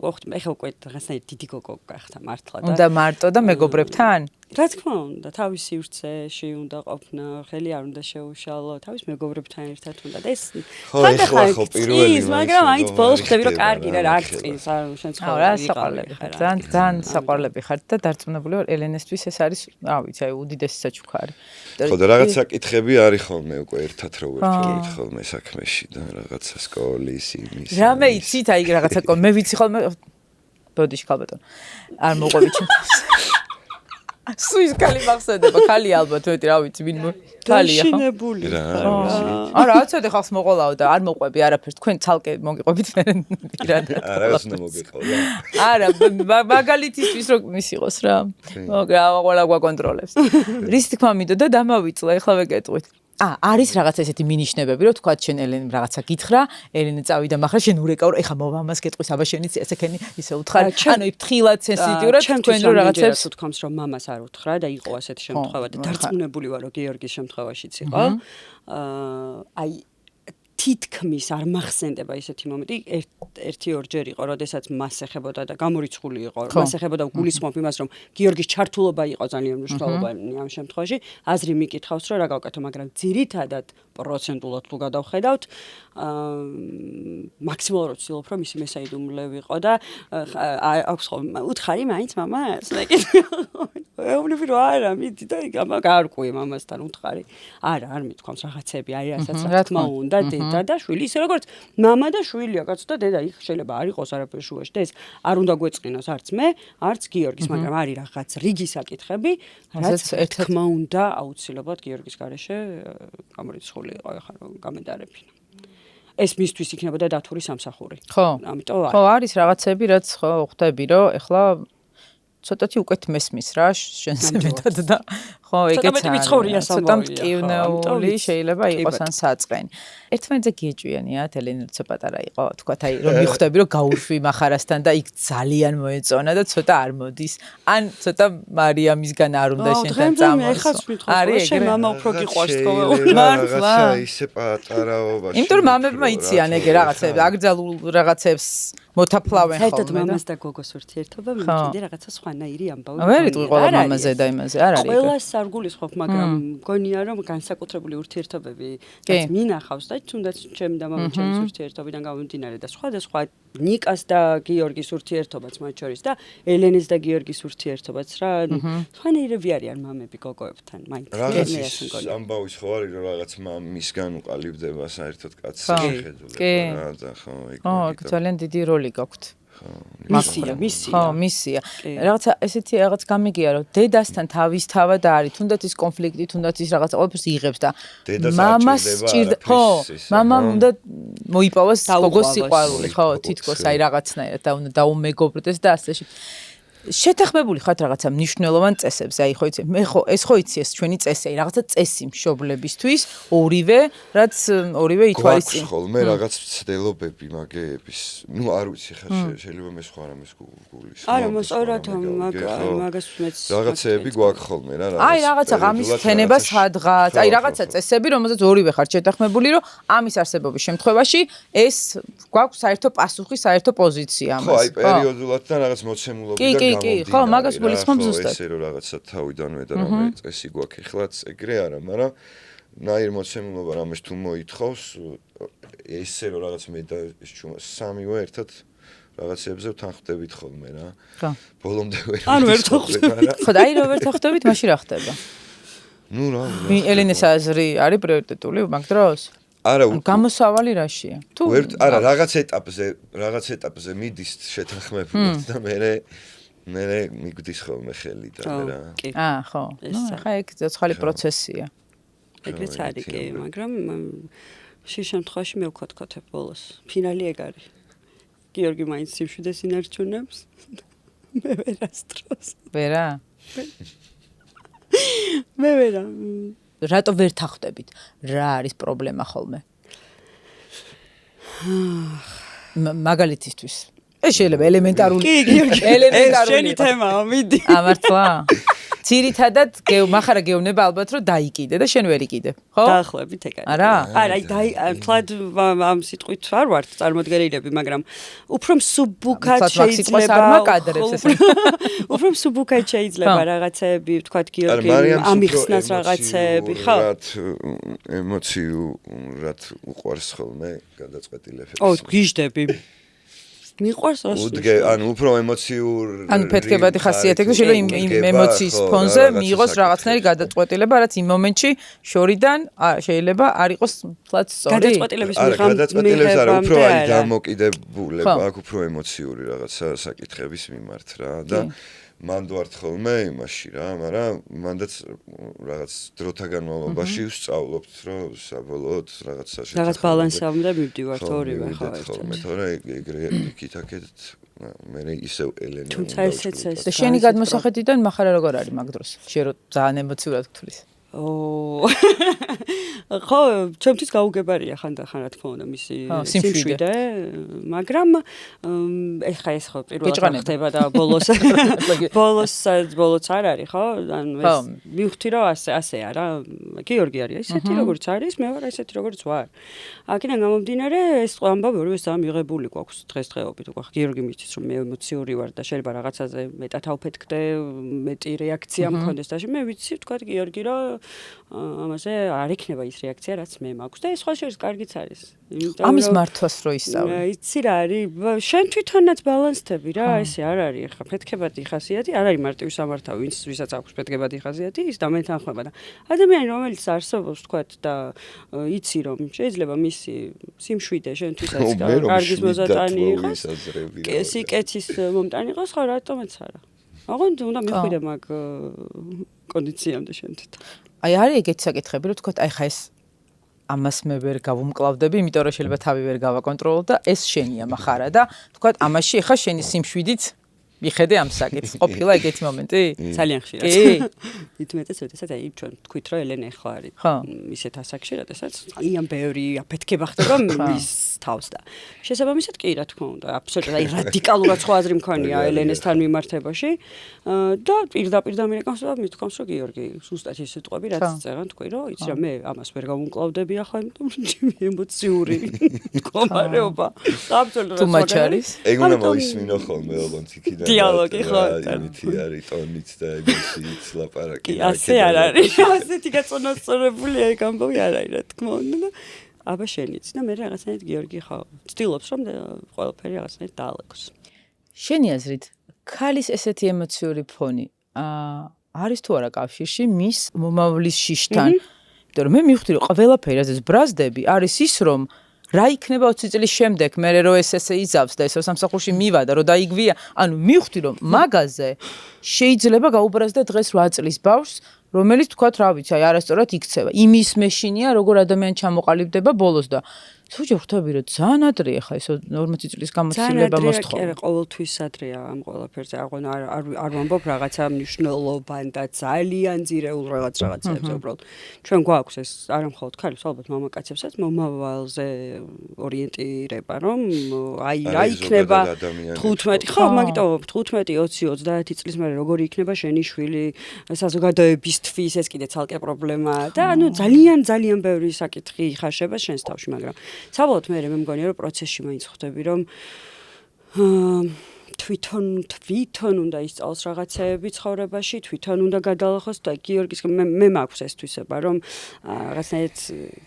უკვე რაღაცნაირ დიდი გოგო გახდა მართლა და უნდა მარტო და მეგობრებთან? რა თქმა უნდა, თავის სივრცეში უნდა ყოფნა, ხელი არ უნდა შეუშალო, თავის მეგობრებთან ერთად უნდა და ეს ეხლა ხო პირველი მაგრამ აიც ბოლოს ხდები რომ კარგი რა წინს არ შენ ხო რა საყვარლები ხარ ძალიან საყვარლები ხარ და დარწმუნებული ვარ ელენესთვის ეს არის რა ვიცი აი უდიდესი საჩუქარი ხო და რაღაც საკითხები არის ხოლმე უკვე ერთად რო ვერთობით ხოლმე საქმეში და რაღაცა სკოლის იმის რამე იცით აი რაღაცა მე ვიცი ხოლმე ბოდიში ხალბატონ არ მოყვები ჩემს სუის კალი მახსენდება ხალი ალბათ მეტი რა ვიცი ვინ ხალია ხო შინებული არა აცოდე ხალხს მოყოლაო და არ მოყვები არაფერს თქვენ ცალკე მოგიყვებით მე პირადად არას მოგეყოლა არა მაგალითისთვის რომ ის იყოს რა მოგა ყველა გვაკონტროლებს რის თქმა მინდოდა და დამავიწლა ეხლა ვეკეტყვით არის რაღაც ესეთი მინიშნებები, რომ თქვა შენ ელენ რაღაცა გითხრა, ელენე წავიდა მახრა შენ ურეკავ, ეხა მოვამას გეტყვის, აბა შენიც ესექენი ისე უთხარ, ანუ ფრთხილად სენსიტიურად თქვენ რო რაღაცებს უთქვამს რომ მამას არ უთხრა და იყო ასეთი შემთხვევა და დარწმუნებული ვარ რომ გიორგის შემთხვევაშიც იყო. აი თითქმის არ მახსენდება ისეთი მომენტი, ერთი-ორჯერ იყო, როდესაც მას ეხებოდა და გამორიცხული იყო, მას ეხებოდა გულისხმობ იმას, რომ გიორგის ჩართულობა იყო ძალიან მნიშვნელოვანი ამ შემთხვევაში, აზრი მიკითხავს, რომ რა გავკეთო, მაგრამ ძირითადად პროცენტულად თუ გადავხედავთ, მაქსიმალურად ვცდილობ, რომ ისი მესაიდუმლე ვიყო და აქვს ხოლმე უთხარი მაინც მამას? ეუბნები რომ არა, მიდი და გაარკვიე მამასთან უთხარი. არა, არ მithქვამს რაღაცები, აი რასაც რა თქმა უნდა, დედა და შვილი, ისე როგორც მამა და შვილია, კაცო და დედა, იქ შეიძლება არ იყოს არაფერი შუაში და ეს არ უნდა გვეწყინოს არც მე, არც გიორგის, მაგრამ არის რაღაც რიგი საკითხები, რაც თქმა უნდა აუცილებლად გიორგის გარეშე გამორიცხული იყო, ახლა რომ გამედარებინა. ეს მისთვის იქნებოდა დათური სამსახური. ხო. ამიტომ ხო, არის რაღაცები, რაც ხო ხვდები, რომ ეხლა ცოტათი უკეთ მესმის რა შენზე მეტად და ხო ეგეც არის. ცოტა მტკივნეული შეიძლება იყოს ან საწყენი. ერთმანეთზე გიეჭვიანიათ, ელენე როცა პატარა იყო, თქვათ აი რომ მიხვდები რომ გაუშვი მახარასთან და იქ ძალიან მოეწონა და ცოტა არ მოდის. ან ცოტა მარიამისგან არ უნდა შენთან წამოსო. არის შენ მამა უფრო გიყვარს თქო. მართლა ისე პატარაობაში. იმიტომ რომ მამებმა იციან ეგე რაღაცებს, აკრძალულ რაღაცებს მოთაფლავენ ხოლმე. საერთოდ მამას და გოგოს ურთიერთობა მე კიდე რაღაცა სხვანაირი ამბავი. ვერ იტყვი ყველა მამაზე და იმაზე, არ არის. ყველას არ გულისხმობ, მაგრამ მგონია რომ განსაკუთრებული ურთიერთობები რაც მინახავს და თუნდაც ჩემი და მამაჩემის ურთიერთობიდან გამომდინარე და სხვადასხვა ნიკას და გიორგის ურთიერთობაც მათ შორის და ელენეს და გიორგის ურთიერთობაც რა სხვანაირები არიან მამები გოგოებთან მაინც რაღაცის ამბავის ხო არის რომ რაღაც მამისგან უყალიბდება საერთოდ კაცს შეხედულება და ხო ეგ ძალიან დიდი როლი გაქვთ მისია ხო მისია რაღაცა ესეთი რაღაც გამიგია რომ დედასთან თავისთავად არის თუნდაც ის კონფლიქტი თუნდაც ის რაღაცა ყველაფერს იღებს და მამას ჭირდა ხო მამამ უნდა მოიპოვოს გოგოს სიყვარული ხო თითქოს აი რაღაცნაირად და უნდა დაუმეგობრდეს და ასე შეთანხმებული ხართ რაღაცა მნიშვნელოვან წესებზე აი ხო იცი მე ხო ეს ხო იცი ეს ჩვენი წესი აი რაღაცა წესი მშობლებისთვის ორივე რაც ორივე ითვალისწინ ხოლმე რაღაც ცდილობები მაგეების ნუ არ ვიცი ხა შეიძლება მე სხვა რამეს გულის არა მოსწორად მაგას მეც რაღაცეები გვაქვს ხოლმე რა აი რაღაცა ღამის ფენება სადღაც აი რაღაცა წესები რომელზეც ორივე ხართ შეთანხმებული რომ ამის არსებობის შემთხვევაში ეს გვაქვს საერთო პასუხი საერთო პოზიცია ამას ხო აი პერიოდულად და რაღაც მოცემულობიდან კი, ხო, მაგას გულისხმობ ზუსტად. ესე რომ რაღაცა თავიდანვე და რომ წესი გვაქვს ეხლაც ეგრე არა, მაგრამ ნაირ მოცემულობა რამეს თუ მოითხოვს, ესე რომ რაღაც მე და ეს ჩუმა სამივე ერთად რაღაცებზე ვთანხმდებით ხოლმე რა. ხო. ბოლომდე ვერ. ანუ ვერ თხოვდებით. ხო, და აი რომ ვერ თხოვდებით, მაშინ რა ხდება? ნუ რა. ელენეს აზრი არის პრიორიტეტული მაგ დროს? არა გამოსავალი რაშია? თუ არა რაღაც ეტაპზე მიდის შეთანხმებულად და მე მიგვდის ხოლმე ხელი და რა. ხო. ნუ ხა ეგ ცოცხალი პროცესია. ეგრეც არის კი, მაგრამ შე შემთხვევაში მე ვქოთქოთებ ბოლოს. ფინალი ეგ არის. გიორგი მაინც სიმშვიდეს ინარჩუნებს. მე ვერასდროს. ვერა? მე ვერა. რატო ვერ თახდებით? რა არის პრობლემა ხოლმე? მაგალითისთვის. ეს შეიძლება ელემენტარული. კი, გიორგი. ელემენტარული. შენი თემაა, მიდი. ამართლა? ძირითადად მახარა გეუბნება ალბათ რომ დაიკიდე და შენ ვერ იყიდე, ხო? დაახლოებით ეგ არის. არა? არა, თლად ამ სიტყვით არ ვართ წარმოდგენილები, მაგრამ უფრო მსუბუქად შეიძლება უფრო მსუბუქად შეიძლება რაღაცეები, ვთქვათ, გიორგი ამიხსნას რაღაცეები, ხო? ემოციურად უყვარს ხოლმე გადაწყვეტილებებს. ო, გიждები. მიყვარს რა უდგე ანუ უფრო ემოციურ ანუ ფეთქებადი ხასიათი და შეიძლება იმ ემოციის ფონზე მიიღოს რაღაცნაირი გადაწყვეტილება რაც იმ მომენტში შორიდან შეიძლება არ იყოს თლაც სწორი გადაწყვეტილების გადაწყვეტილების არა უფრო არის დამოკიდებულება აქ უფრო ემოციური რაღაცა საკითხების მიმართ რა და მანდ ვართ ხოლმე იმაში რა მაგრამ მანდაც რაღაც დროთა განმავლობაში ვსწავლობთ რომ საბოლოოდ რაღაც ბალანსამდე მივდივართ ორივე ხო ხოლმე თორე ეგრე იქით-აქეთ მე ისევ ელენე თუმცა ესეც და შენი გადმოსახედიდან მახარა როგორ არის მაგ დროს შენ რო ძალიან ემოციურად გთვლის ხო, ჩემთვის გაუგებარია ხანდახან რა თქმა უნდა მისი სიმშვიდე, მაგრამ ეხა ეს ხო პირველად ხდება და ბოლოს არ არის, ხო? ანუ ეს მივხვდი რომ ასე არა. გიორგი არის ისეთი როგორც არის, მე ვარ ესეთი როგორც ვარ. აქედან გამომდინარე ეს ამბავი ორივე სამიღებული გვაქვს დღესდღეობით. უკვე გიორგი მიცის რომ მე ემოციური ვარ და შეიძლება რაღაცაზე მეტად ავფეთქდე, მეტი რეაქცია მქონდეს და მე ვიცი თქვა გიორგი რომ ამაზე არ იქნება ის რეაქცია რაც მე მაქვს და ეს სხვა შორის კარგიც არის. ამის მართვას რო ისწავლე. იცი რა არის, შენ თვითონაც ბალანსდები რა, ესე არ არის ხა ფეთქებადი ხასიათი, არ არის მარტივი სამართავი, ვისაც აქვს ფეთქებადი ხასიათი, ის დამეთანხმება და ადამიანი რომელიც არსებობს თქვა და იცი რომ შეიძლება მისი სიმშვიდე შენთვისაც კარგის მოზატანი იყოს, სიკეთის მომტანი იყოს, ხო რატომაც არა. აღონ უნდა მიხვიდე მაგ კონდიციამდე შენთვის. აი არის ეგეთი საკითხები, რომ თქვა აი ხა ეს ამას მე ვერ გავუმკლავდები, იმიტომ რომ შეიძლება თავი ვერ გავაკონტროლო და ეს შენია מחარა და თქვა ამაში ხა შენი სიმშვიდით მიხედე ამ საკითხს. ყოფილა ეგეთი მომენტი? ძალიან ხშირად. მithumetes როდესაც აი ჩვენ თქვით რომ ელენე ხო არის. ისეთ ასაკში, როდესაც ძალიან ბევრი აფეთქება ხდება მის თავს და შესაბამისად კი რა თქმა უნდა, აბსოლუტურად აი რადიკალურად სხვა აზრი მქონია ელენესთან მიმართებაში და პირდაპირ დამირეკავს და მithქვამს რომ გიორგი, ზუსტად ეს სიტყვები რაც წერან თქვი რომ იცი რა მე ამას ვერ გავუმკლავდები ახლა, იმიტომ რომ ჩემი ემოციური მდგომარეობა აბსოლუტურად თუ მაჩ არის. ეგ უნდა მოისმინო ხოლმე ოღონდ იქიდან. დიალოგი ხო იმითი არის ტონიც და ემოციით ლაპარაკი. ასე არ არის. ასეთი გაწონასწორებული ეგ ამბავი არ არის რა თქმა უნდა და აბა შენიც და მე რაღაცნაირად გიორგი ხო ცდილობს რომ ყველაფერი რაღაცნაირად დაალეგოს. შენი აზრით ქალის ესეთი ემოციური ფონი არის თუ არა კავშირში მის მომავლის შიშთან? იმიტომ რომ მე მივხვდი რომ ყველაფერი რაზეც ბრაზდები არის ის რომ რა იქნება 20 წლის შემდეგ, მე რო ეს ესე იზავს და ეს სამსახურში მივა და რო დაიგვია, ანუ მივხვდი რომ მაგაზე შეიძლება გაუბრაზდე დღეს 8 წლის ბავშვს, რომელიც თქვათ რა ვიცი, აი არასწორად იქცევა. იმის მეშინია, როგორ ადამიანი ჩამოყალიბდება ბოლოს და სუჯი ხვდები რომ ძალიან ადრე ხა ეს 40 წლის გამოცდილება მოსთხოვა. ძალიან ყოველთვის ადრეა ამ ყველაფერზე. არ ვამბობ რაღაცა მნიშვნელოვან და ძალიან ძირეულ რაღაცებზე უბრალოდ. ჩვენ გვაქვს ეს არა მხოლოდ ქალებს, ალბათ მამაკაცებსაც მომავალზე ორიენტირება, რომ აი რა იქნება 15, ხო, მაგიტო 15, 20, 30 წლის მერე როგორი იქნება შენი შვილი, საზოგადოებისთვის ეს კიდე ცალკე პრობლემაა და ანუ ძალიან ბევრი საკითხი იხარშება შენს თავში, მაგრამ საბოლოოდ მე მგონია რომ პროცესში მაინც ხვდები რომ თვითონ უნდა ისწავლოს რაღაცეები ცხოვრებაში, თვითონ უნდა გადალახოს და გიორგის მე მაქვს ეს თვისება რომ რაღაცნაირად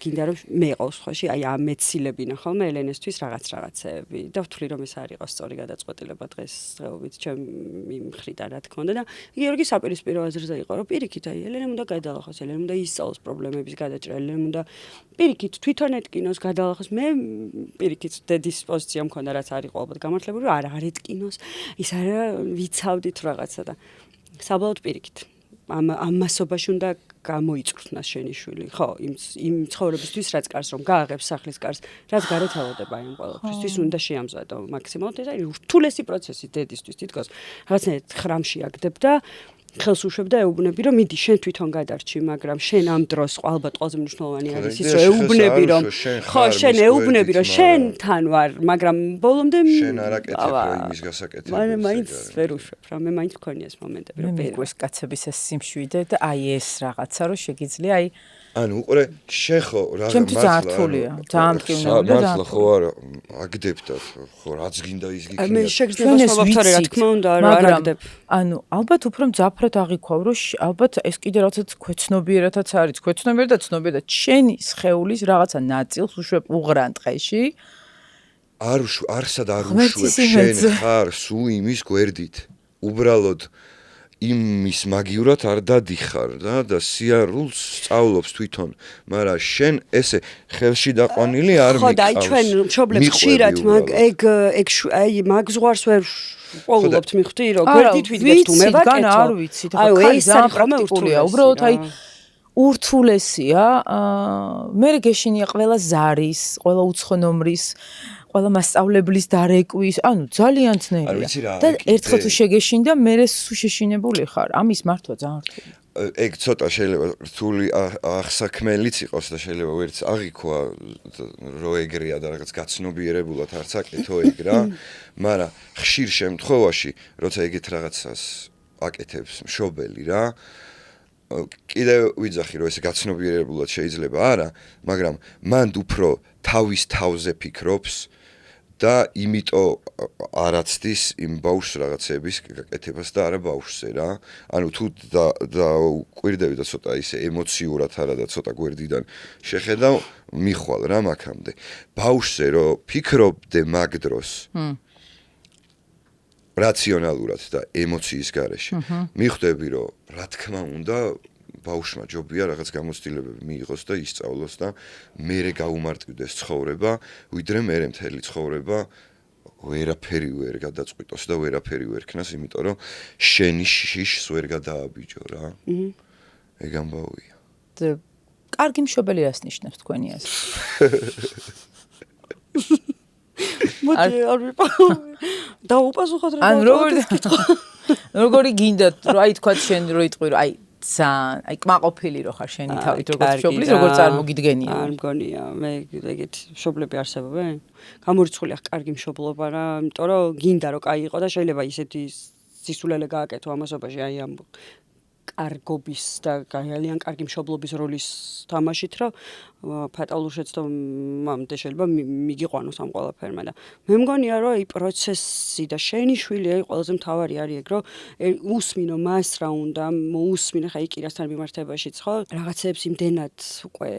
გინდა რომ მე ყავს ხოში აი ამ მეცილებინა ხოლმე ელენესთვის რაღაცეები და ვთვლი რომ ეს არ იყოს სწორი გადაწყვეტილება დღესდღეობით ჩემი მხრიდან რა თქმა უნდა და გიორგი საპირისპირო აზრზე იყო რომ პირიქით აი ელენემ უნდა გადალახოს, ელენემ უნდა ისწავლოს პრობლემების გადაჭრა, ელენემ უნდა პირიქით თვითონ ეტკინოს გადალახოს, მე პირიქით დედის პოზიცია მქონდა რაც არ იყო ალბათ გამართლებული რომ არ ეტკინოს ის არა ვიცავდით რაღაცა და საბოლოოდ პირიქით ამ მასობაში უნდა გამოიწვრთნას შენი შვილი ხო იმ ცხოვრებისთვის რაც კარს რომ გააღებს სახლის კარს რაც გარეთავდება იმ ყველაფრისთვის უნდა შეამზადო მაქსიმალურად ეს არის რთულესი პროცესი დედისთვის თითქოს რაღაცნაირად ხრამში აგდებ და ხელს უშვებ და ეუბნები რომ მიდი შენ თვითონ გადარჩი მაგრამ შენ ამ დროს ალბათ ყველაზე მნიშვნელოვანი არის ის რომ ეუბნები რომ ხო შენ ეუბნები რომ შენთან ვარ მაგრამ ბოლომდე შენ არ აკეთებ რა იმის გასაკეთებას მე მაინც ვერ უშვებ რა მე მაინც მქონია ეს მომენტები რომ მეგობრს კაცების ეს სიმშვიდე და აი ეს რაღაცა რომ შეგიძლია აი ანუ უყურე შეხო რა ჩემთვის ართულია ძალიან მტკივნეული და მართლა ხო არა აგდებდა ხო რაც გინდა ის გიქნია მე შეგრძნებას მოვაქცე რა თქმა უნდა რა აგდებ ანუ ალბათ უფრო მძაფრად აღიქვავ რომ ალბათ ეს კიდე რაღაცა ქვეცნობიერათაც არის ქვეცნობიერ და ცნობიერ და ჩენი სხეულის რაღაცა ნაწილს უშვებ უღრან ტყეში არსად არ უშვებ შენ ხარ სულ იმის გვერდით უბრალოდ იმის მაგივრად არ დადიხარ და სიარულს სწავლობს თვითონ, მაგრამ შენ ესე ხელში დაყვანილი არ მიყავს. ხო და აი ჩვენ მშობლებს ხშირად ეგ აი მაგ ზღვარს ვერ ყოლობთ მიხვდი რომ გვერდით ვიდგეთ თუ მე ვაკეთო. არ ვიცით, ხო კაი ძალიან პრაქტიკულია. უბრალოდ აი ურთულესია. მე გეშინია ყველა ზარის, ყველა უცხო ნომრის ყველა მასწავლებლის დარეკვის, ანუ ძალიან ძნელია. და ერთხელ თუ შეგეშინდა, მერე სულ შეშინებული ხარ. ამის მართვა ძალიან რთულია. ეგ ცოტა შეიძლება რთული აღსაქმელიც იყოს და შეიძლება ვერც აღიქვა რო ეგრეა და რაღაც გაცნობიერებულად არც აკეთო ეგ რა, მაგრამ ხშირ შემთხვევაში, როცა ეგეთ რაღაცას აკეთებს მშობელი რა, კიდევ ვიძახი რომ ეს გაცნობიერებულად შეიძლება არა, მაგრამ მან უფრო თავის თავზე ფიქრობს და იმიტომ არაცდის იმ ბავშვს რაღაცების გაკეთებას და არა ბავშვზე რა. ანუ თუ კვირდები და ცოტა ისე ემოციურად არა და ცოტა გვერდიდან შეხედავ, მიხვალ რა მაგამდე. ბავშვზე რო ფიქრობდე მაგ დროს რაციონალურად და ემოციის გარეშე, მიხვდები რომ რა თქმა უნდა ბავშვმა ჯობია რაღაც გამოცდილებები მიიღოს და ისწავლოს და მერე გაუმარტივდეს ცხოვრება, ვიდრე მერე მთელი ცხოვრება ვერაფერი ვერ გადაწყვიტოს და ვერაფერი ვერ ქნას, იმიტომ რომ შენი შიშს ვერ გადააბიჯო რა. ეგ ამბავია. კარგი მშობელი რას ნიშნავს თქვენი აზრით? მოდი არ დაუპასუხოთ რა. ან როგორი გინდათ, რომ აი თქვა შენ რო იტყვი, რომ აი ძალიან, აი კმაყოფილი რო ხარ შენი თავით როგორც მშობლის, როგორ წარმოგიდგენია? არ მგონია, მე ეგეთი მშობლები არსებობენ? გამორიცხულია კარგი მშობლობა რა, იმიტომ რომ გინდა რომ კაი იყო და შეიძლება ისეთი სისულელე გააკეთო ამასობაში, აი ამ კარგობის და ძალიან კარგი მშობლობის როლის თამაშით, რომ ფატალურ შეცდომამდე შეიძლება მიგიყვანოს ამ ყველაფერმა და მე მგონია რომ აი პროცესი და შენი შვილი აი ყველაზე მთავარი არის ეგ რომ უსმინო მას რა უნდა მოусმინე ხა იკირასთან მიმართებაშიც ხო რაღაცებს იმდენად უკვე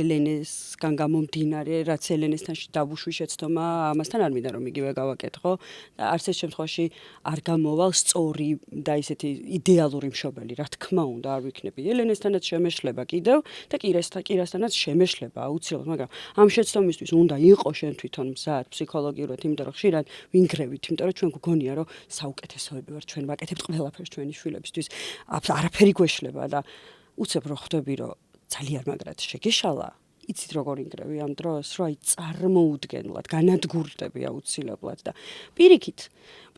ელენესგან გამომდინარე რაც ელენესთან დაბუშვი შეცდომა ამასთან არ მინდა რომ იგივე გავაკეთო და არც ერთ შემთხვევაში არ გამოვალ სწორი და ისეთი იდეალური მშობელი რა თქმა უნდა არ ვიქნები ელენესთანაც შემეშლება კიდევ და კირასთანაც შემეშლება აუცილებლად, მაგრამ ამ შეცდომისთვის უნდა იყოს შენ თვითონ მზად ფსიქოლოგიურად, იმიტომ რომ ხშირად ვინგრევით, იმიტომ რომ ჩვენ გგონია რომ საუკეთესოები ვართ, ჩვენ ვაკეთებთ ყველაფერს ჩვენი შვილებისთვის, არაფერი გვეშლება და უცებ რო ხვდები რომ ძალიან მაგრად შეგეშალა, იცით როგორ ინგრევი ამ დროს, რომ აი წარმოუდგენლად განადგურდები აუცილებლად და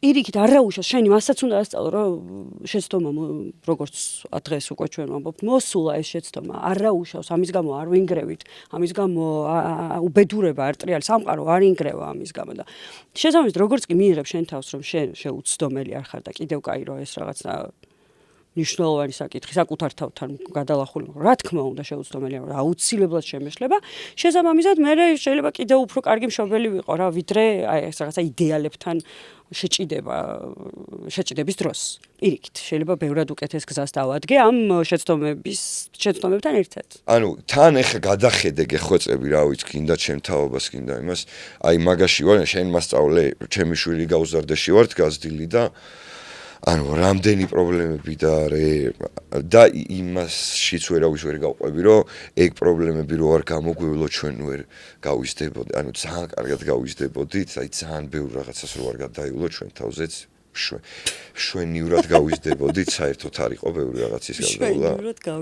პირიქით არაუშავს შენი მასაც უნდა ასწავლო რომ შეცდომა როგორც დღეს უკვე ჩვენ ვამბობთ მოსულა ეს შეცდომა არაუშავს ამის გამო არ ვინგრევით ამის გამო უბედურება არ ტრიალი სამყარო არ ინგრევა ამის გამო და შესაბამისად როგორც კი მიიღებ შენ თავს რომ შენ შეუცდომელი არ ხარ და კიდევ კაი რომ ეს რაღაცა ნიშნულოვანი საკითხი საკუთარ თავთან გადალახული რა თქმა უნდა შეუცდომელია რომ აუცილებლად შემეშლება შესაბამისად მე შეიძლება კიდევ უფრო კარგი მშობელი ვიყო რა ვიდრე აი ეს რაღაცა იდეალებთან შეჭიდების დროს პირიქით შეიძლება ბევრად უკეთეს გზას დავადგე ამ შეცდომებთან ერთად ანუ თან ეხა გადახედე გეხვეწები რა ვიცი გინდა ჩემ თაობას გინდა იმას აი მაგაში ვარ შენ მასწავლე ჩემი შვილი გაუზარდეში ვარ გაზრდილი და ანუ რამდენი პრობლემები და იმაშიც ვერავის ვერ გავყვები რომ ეგ პრობლემები რო არ გამოგვივლო ჩვენ ვერ გავიზრდებოდი ანუ ძალიან კარგად გავიზრდებოდით აი ძალიან ბევრ რაღაცას რო არ გადაივლო ჩვენ თავზეც შვენივრად გავიზრდებოდით საერთოდ არ იყო ბევრი რაღაცის გადაულა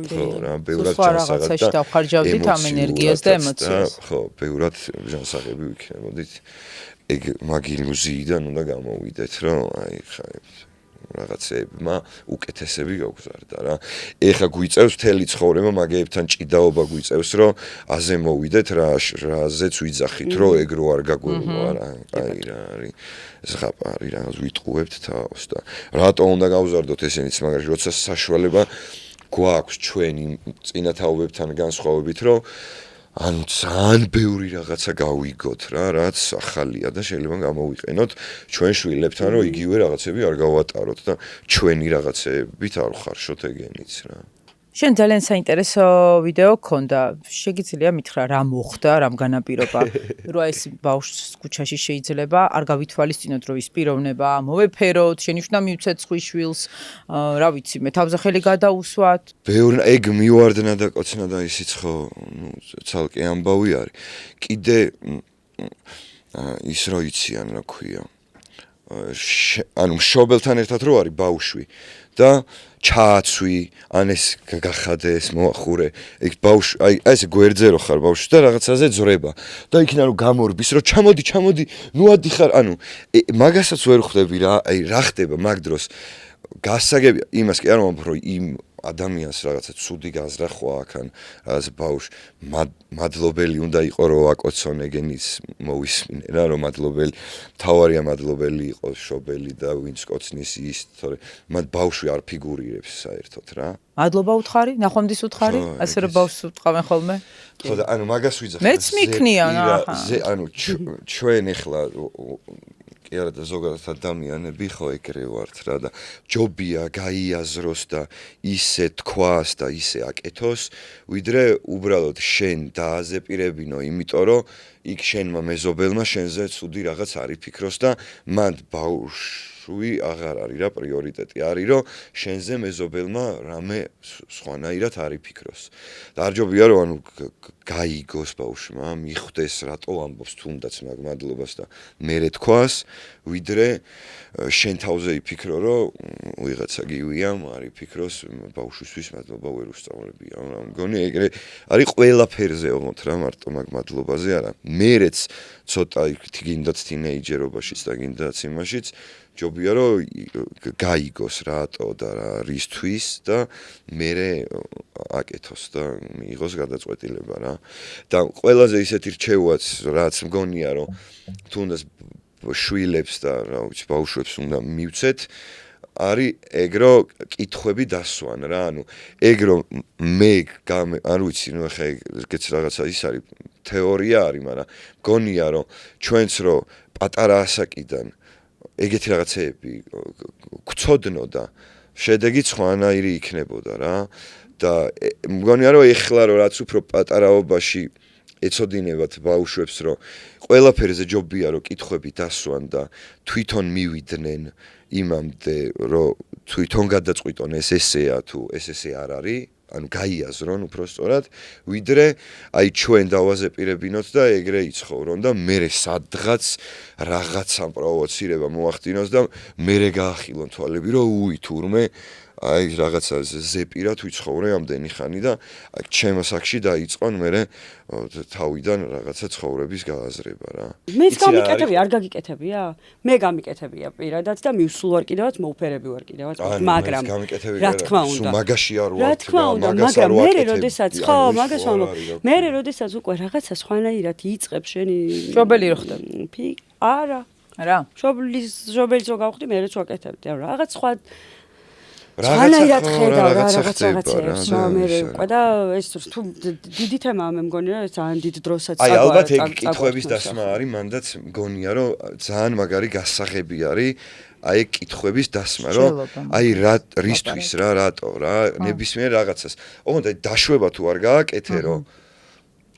ხო რა ბევრად რაღაცაში დავხარჯავდით ამ ენერგიას და ემოციას ხო ბევრად ჟანსაღები ვიქნებოდით ეგ მაგ ილუზიიდან უნდა გამოვიდეთ რომ აი ხა რაღაცებმა უკეთესები გაგვზარდა რა. ეხა გვიწევს მთელი ცხოვრება მაგეებთან ჭიდაობა გვიწევს რომ აზე მოვიდეთ რაზეც ვიძახით რომ ეგ რო არ გაგვეღო რა. აი რა არის ზღაპარი რა ვიტყუებთ თავს და რატო უნდა გავზარდოთ ესენიც მაგარი როცა საშუალება გვაქვს ჩვენი წინათაობებთან განსხვავებით რომ ანუ ძალიან ბევრი რაღაცა გავიგოთ რა, რაც ახალია და შეიძლება გამოვიყენოთ ჩვენ შვილებთან, რომ იგივე რაღაცები არ გავატაროთ და ჩვენი რაღაცებით არ ვხარშოთ ეგენიც რა. შენ ძალიან საინტერესო ვიდეო გქონდა. შეგიძლია მითხრა რა მოხდა, რამ განაპირობა, რომ ეს ბავშვს ქუჩაში შეიძლება არ გავითვალისწინოთ, რომ ის პიროვნება, მოვეფეროთ, შენი უნდა მივცეთ სხვის შვილს, რა ვიცი, მე თავზე ხელი გადაუსვათ. ბევრი ეგ მივარდნა და კოცნა და ისიც ხო, ცალკე ამბავი არის. კიდე ის რო იციან, რა ქვია. ანუ მშობელთან ერთად რო არის ბავშვი და ჩააცვი, ან ეს გახადე ეს მოახურე, ეგ ბავშვი, აი ეს გვერდზე რო ხარ ბავშვი და რაღაცაზე ძრება და იქნა რომ გამორბის, რომ ჩამოდი, ნუ ადიხარ, ანუ მაგასაც ვერ ხვდები რა, აი რა ხდება მაგ დროს გასაგებია, იმას კი არ მომბ, რომ იმ ადამიანს რაღაცა ცუდი გაზრახვა აქან რაღაც ბავშვ მადლობელი უნდა იყო რომ აკოცონ ეგენის მოვისმინე რა რომ მადლობელი თავარია მადლობელი იყოს შობელი და ვინც კოცნის ის თორე მათ ბავშვი არ ფიგურირებს საერთოდ რა მადლობა უთხარი ნახვამდის უთხარი ასე რომ ბავშვს უთყავენ ხოლმე ხო და ანუ მაგას ვიძახე მეც მიქნია ანუ ჩვენ ეხლა კი არა და ზოგადად ადამიანები ხო ეგრე ვართ რა და ჯობია გაიაზროს და ისე თქვას და ისე აკეთოს ვიდრე უბრალოდ შენ დააზეპირებინო იმიტომ რომ იქ შენმა მეზობელმა შენზე ცუდი რაღაც არ იფიქროს და მან ბავშვი აღარ არის რა პრიორიტეტი არის რომ შენზე მეზობელმა რამე სხვანაირად არ იფიქროს და არ ჯობია რომ ანუ გაიგოს ბავშვმა მიხვდეს რატო ამბობს თუნდაც მაგ მადლობას და მერე თქვას ვიდრე შენ თავზე იფიქრო რომ ვიღაცა გივია არ იფიქროს ბავშვისთვის მადლობა ვერ უსწავლებია რა მგონი ეგრე არის ყველაფერზე ოღონდ რა მარტო მაგ მადლობაზე არა მერეც ცოტა გინდათ თინეიჯერობაშიც და გინდათ იმაშიც ჯობია რომ გაიგოს რატო და რა რისთვის და მერე აკეთოს და მიიღოს გადაწყვეტილება რა და ყველაზე ისეთი რჩევაც რაც მგონია რომ თუნდაც შვილებს და რა ვიცი ბავშვებს უნდა მივცეთ არის ეგრო კითხვები დასვან რა ანუ ეგრო მე არ ვიცი ნუ ხა ეგეც რაღაცა ის არის თეორია არის მაგრამ მგონია რომ ჩვენც რომ პატარა ასაკიდან ეგეთი რაღაცეები გვცოდნოდა შედეგი სხვანაირი იქნებოდა რა და მგონია რომ ეხლა რომ რაც უფრო პატარაობაში ეცოდინებათ ბავშვებს რომ ყველაფერზე ჯობია რომ კითხვები დასვან და თვითონ მივიდნენ იმამდე რომ თვითონ გადაწყვიტონ ეს ესეა თუ ეს ესე არ არის ანუ გაიაზრონ უпростоრად ვიდრე აი ჩვენ დავაზეპირებინოთ და ეგრე იცხოვრონ და მერე სადღაც რაღაცა პროვოცირება მოახდინოს და მერე გაახილონ თვალები რომ უი თურმე აი რაღაცა ზეპირად ვიცხოვრე ამდენი ხანი და ჩემო საკში დაიწყონ მერე თავიდან რაღაცა ცხოვრების გააზრება რა მეც გამიკეთებია არ გაგიკეთებია მე გამიკეთებია პირადად და მივსულ ვარ კიდევაც მოუფერები ვარ კიდევაც მაგრამ რა თქმა უნდა მაგაში არ ვარ რა თქმა უნდა მაგრამ მე როდესაც ხო მაგას ვამბობ მე როდესაც უკვე რაღაცა სხვანაირად იწყებს შენი შობელი რო ხდები არა რა შობელიც რო გავხდი მე რეც ვაკეთებდი რაღაც სხვა სხვანაირად ხედავ რა რაღაცებს რა მე უკვე და ეს თუ დიდი თემაა მე მგონი რომ ძალიან დიდ დროსაც აი ალბათ ეგ კითხვების დასმა არის მანდაც მგონია რომ ძალიან მაგარი გასაღები არის აი ეგ კითხვების დასმა რომ აი რისთვის რა რატო რა ნებისმიერ რაღაცას ოღონდ აი დაშვება თუ არ გააკეთე რომ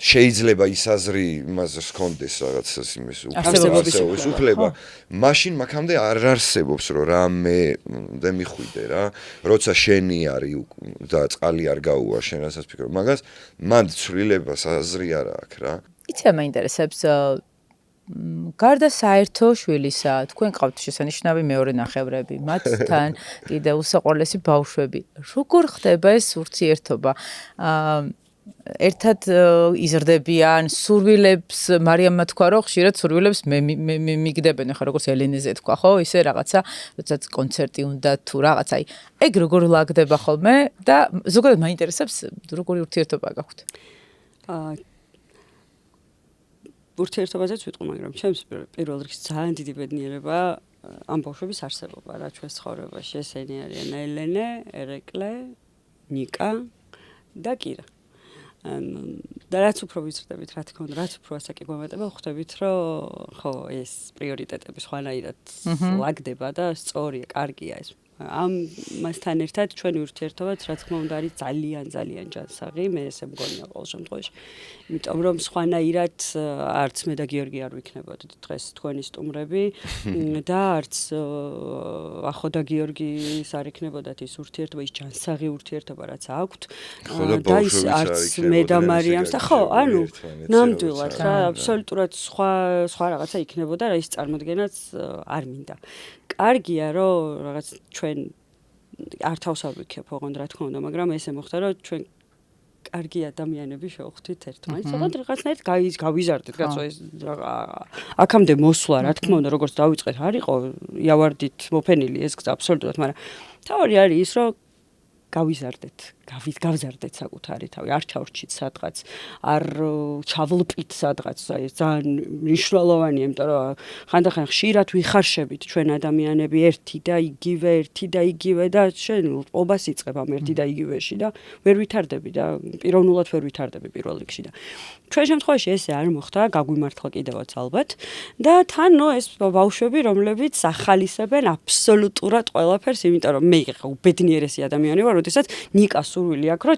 შეიძლება ის აზრი იმას ჰქონდეს რაღაცას იმის არსებობის უფლება მაშინ მაგამდე არ არსებობს რომ რამე და მიხვიდე რა როცა შენი არის და წყალი არ გაუვა შენ რასაც ფიქრობ მაგას მანდ ცვლილებას აზრი არ აქვს რა იცი რა მაინტერესებს გარდა საერთო შვილისა თქვენ ყავთ შესანიშნავი მეორე ნახევრები მათთან კიდე უსაყვარლესი ბავშვები როგორ ხდება ეს ურთიერთობა ერთად იზრდებიან სურვილებს მარიამმა თქვა რომ ხშირად სურვილებს მე მიგდებენ ხა როგორც ელენეზე თქვა ხო ისე რაღაცა როდესაც კონცერტი უნდა თუ რაღაცა ეგ როგორ ლაგდება ხოლმე და ზოგადად მაინტერესებს როგორი ურთიერთობა გაქვთ ურთიერთობაზეც ვიტყვი მაგრამ ჩემს პირველ რიგში ძალიან დიდი ბედნიერება ამ ბავშვების არსებობა რა ჩვენს ცხოვრებაში ესენი არიან ელენე ერეკლე ნიკა და კირა და რაც უფრო ვიზრდებით რა თქმა უნდა რაც უფრო ასაკი გვემატება ხვდებით რომ ხო ეს პრიორიტეტები სხვანაირად ლაგდება და სწორია კარგია ეს ამასთან ერთად ჩვენი ურთიერთობაც რა თქმა უნდა არის ძალიან ძალიან ჯანსაღი მე ესე მგონია ყოველ შემთხვევაში იმიტომ რომ სხვანაირად არც მე და გიორგი არ ვიქნებოდით დღეს თქვენი სტუმრები და არც ახო და გიორგის არ იქნებოდათ ის ურთიერთობა ის ჯანსაღი ურთიერთობა რაც აქვთ და ის არც მე და მარიამს და ხო ანუ ნამდვილად რა აბსოლუტურად სხვა რაღაცა იქნებოდა რა ის წარმოდგენაც არ მინდა კარგია რომ რაღაც ჩვენ არ თავს არ ვიქებ ოღონდ რა თქმა უნდა მაგრამ ესე მოხდა რომ ჩვენ კარგი ადამიანები შევხვდით ერთმანეთს ოღონდ რაღაცნაირად გავიზარდეთ კაცო ეს აქამდე მოსვლა რა თქმა უნდა როგორც დავიწყეთ არ იყო იავარდით მოფენილი ეს გზა აბსოლუტურად მაგრამ თავი არის ის რომ გავზარდეთ საკუთარი თავი, არ ჩავრჩით სადღაც, არ ჩავლპით სადღაც, აი ძალიან მნიშვნელოვანია, იმიტომ რომ ხანდახან ხშირად ვიხარშებით ჩვენ ადამიანები ერთი და იგივე და შენ ობას იწყებ ამ ერთი და იგივეში და ვერ ვითარდები და პიროვნულად ვერ ვითარდები პირველ რიგში და ჩვენ შემთხვევაში ესე არ მოხდა, გაგვიმართლა კიდევაც ალბათ და თან ეს ბავშვები, რომლებიც ახალისებენ აბსოლუტურად ყველაფერს, იმიტომ რომ მე უბედნიერესი ადამიანი ვარ, როდესაც ნიკას სურვილი აქვს, რომ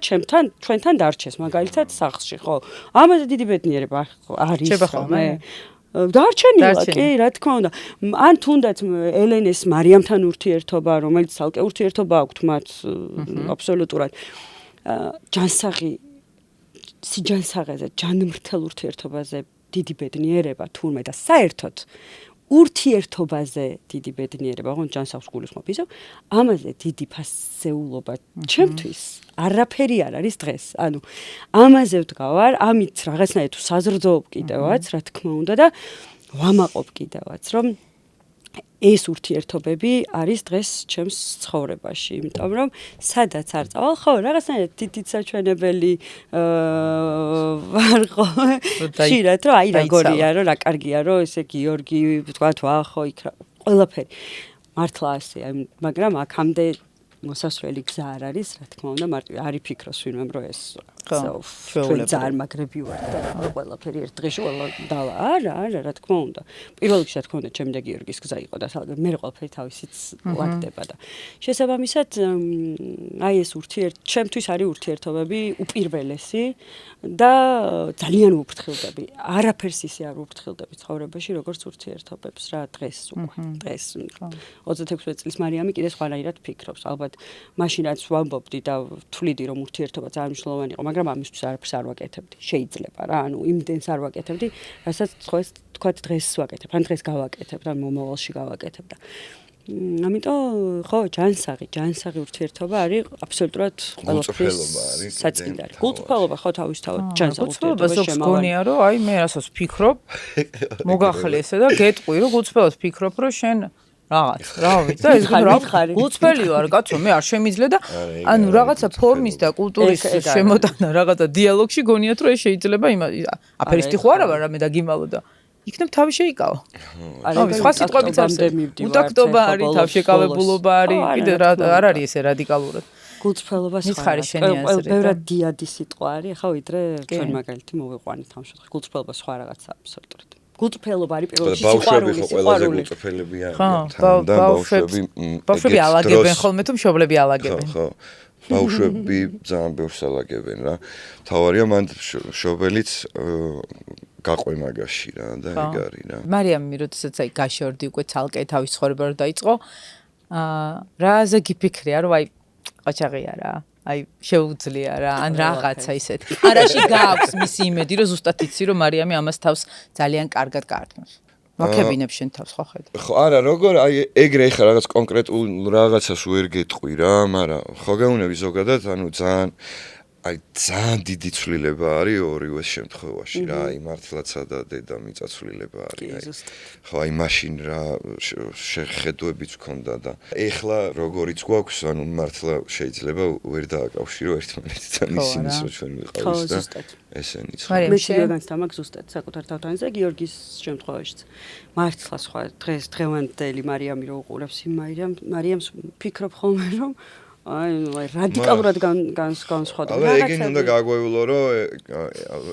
ჩვენთან დარჩეს, მაგალითად სახლში, ხო? ამაზე დიდი ბედნიერება არის ხოლმე. დარჩენილა, კი, რა თქმა უნდა. ან თუნდაც ელენეს მარიამთან ურთიერთობა, რომელიც ცალკე ურთიერთობა აქვთ მათ აბსოლუტურად სიჯანსაღეზე, ჯანმრთელ ურთიერთობაზე დიდი ბედნიერება თურმე და საერთოდ ურთიერთობაზე დიდი ბედნიერება, ოღონდ ჯანსაღს გულისხმობ ისევ, ამაზე დიდი ფასეულობა ჩემთვის არაფერი არ არის დღეს. ანუ ამაზე ვდგავარ, ამით რაღაცნაირად საზრდოობ კიდევაც, რა თქმა უნდა და ვამაყობ კიდევაც, რომ ეს ურთიერთობები არის დღეს ჩემს ცხოვრებაში, იმიტომ რომ სადაც არ წავალ, ხო, რაღაცნაირად დიდ საჩვენებელი ვარ ხო? ხშირად რომ აი რა გორია, რომ რა კარგია, რომ ესე გიორგი, ვთქვათ, ხო, იქ ყველაფერი. მართლა ასეა, მაგრამ აქამდე მოსასვლელი გზა არ არის, რა თქმა უნდა, მარტივ არ იფიქროს ვინმე, რომ ეს ჩვენ ძალიან მაგრები ვართ და ყველაფერი ერთ დღეში ყველა დალა. არა, რა თქმა უნდა. პირველ რიგში, რა თქმა უნდა, ჩემ და გიორგის გზა იყო და მე ყველაფერი თავისით ლაგდება და შესაბამისად, აი ეს ჩემთვის არის ურთიერთობები უპირველესი და ძალიან ვუფრთხილდები. არაფერს ისე არ ვუფრთხილდები ცხოვრებაში, როგორც ურთიერთობებს რა დღეს უკვე. დღეს 26 წლის მარიამი კიდე სხვანაირად ფიქრობს. ალბათ მაშინაც ვამბობდი და ვთვლიდი, რომ ურთიერთობა ძალიან მნიშვნელოვანი იყო, მაგრამ ამისთვის არაფერს არ ვაკეთებდი. შეიძლება რა, ანუ იმდენს არ ვაკეთებდი, რასაც თქვათ დღეს ვაკეთებ, ან დღეს გავაკეთებ და მომავალში გავაკეთებ და ამიტომ ხო, ჯანსაღი ურთიერთობა არის აბსოლუტურად ყველაფრის საწინდარი. გულწრფელობა ხო თავისთავად ჯანსაღ ურთიერთობაში შემავალი. გონია რომ აი მე რასაც ვფიქრობ, მოგახლი ესე და გეტყვი რომ გულწრფელად ვფიქრობ რომ შენ რაღაც, რა ვიცი და ეს გულწრფელი ვარ, კაცო, მე არ შემიძლია და ანუ რაღაცა ფორმის და კულტურის შემოტანა რაღაცა დიალოგში გონიათ რომ ეს შეიძლება აფერისტი ხო არა ვარ რამე დაგიმალო და იქნებ თავი შეიკავო. აი, სხვა სიტყვებიც არსებობს. უტაქტობა არის, თავშეკავებულობა არის, კიდე არ არის ესე რადიკალურად. გულწრფელობა სხვა. ბევრად დიადი სიტყვა არის, ხო, ვიდრე ჩვენ მაგალითი მოვიყვანით ამ შემთხვევაში. გულწრფელობა სხვა რაღაცა აბსოლუტურად. გულწრფელობა არის პირველ რიგში სიყვარული. ბავშვები ალაგებენ ხოლმე თუ მშობლები ალაგებენ. ხო. ბავშვები ძალიან ბევრს ალაგებენ რა. თავარია მან მშობელიც გაყვე მაგაში რა და ეგ არის რა. მარიამი როდესაც აი გაშორდი უკვე ცალკე თავის ცხოვრება რო დაიწყო, რაზე გიფიქრია რომ აი ყაჩაღია რა. აი შეუძლია რა, ან რაღაცა ისეთი. არაში გააქვს მისი იმედი, რომ ზუსტად იცი რომ მარიამი ამას თავს ძალიან კარგად გაართმევს. ვაქებინებ შენ თავს ხო ხედავ. ხო, არა, როგორ აი ეგრე ხა რაღაც კონკრეტულ რაღაცას ვერ გეტყვი რა, მაგრამ ხო გეუნები ზოგადად, ანუ ძალიან დიდი ცვლილება არის ორივეს შემთხვევაში რა, აი მართლაცა და დედამიწა ცვლილება არის. ხო, აი მაშინ რა შეხედუებიც მქონდა და ეხლა როგორიც გვაქვს, ანუ მართლა შეიძლება ვერ დააკავშირო ერთმანეთთან ისინიც რომ ჩვენ ვიყავით და ესენიც. მე შეგანცდა მაგ ზუსტად საკუთარ თავთანზე გიორგის შემთხვევაშიც. მართლა სხვა დღევანდელი მარიამი რო უყურებს იმ მარიამს ფიქრობ ხოლმე რომ აი რადიკალურად განსხვავდება. აი ეგენ უნდა გაგვეულო რომ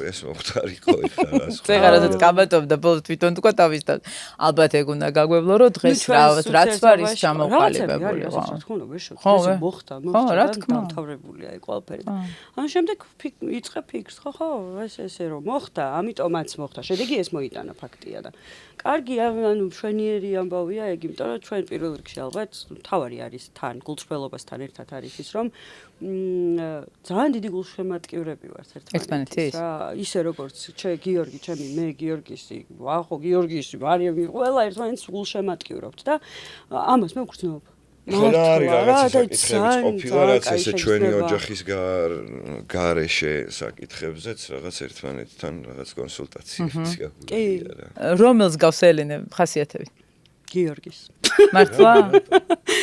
ეს მოხდარიყო ეხლა რა სხვა. წეღარადაც კაბატობდა ბოლოს თვითონ თქვა თავის და ალბათ ეგ უნდა გაგვეულო რომ დღეს რაც არის ჩამოყალიბებული ხო. რა თქმა უნდა ვერ შევხვდე მოხდა დამთავრებულია აი ყველაფერი. ან შემდეგ იწყებ ფიქრს ხო ესე რომ მოხდა, ამიტომაც მოხდა. შედეგი ეს მოიტანა ფაქტია და კარგი ანუ მშვენიერი ამბავია ეგ, იმიტომ რომ ჩვენ პირველ რიგში ალბათ თავარი არის თან გულწრფელობასთან ერთად არის ის რომ ძალიან დიდი გულშემატკივრები ვართ ერთმანეთის რა ისე როგორც გიორგი ჩემი მე გიორგისი ვახო გიორგისი მარიამი ყველა ერთმანეთს გულშემატკივრობთ და ამას მე ვგრძნობ ხოდა არის რაღაცა საკითხებიც ყოფილა რაც ესე ჩვენი ოჯახის გარეშე საკითხებზეც რაღაც ერთმანეთთან რაღაც კონსულტაციების გაგვიგია რა რომელს გავს ელენე ხასიათებით გიორგის მართლა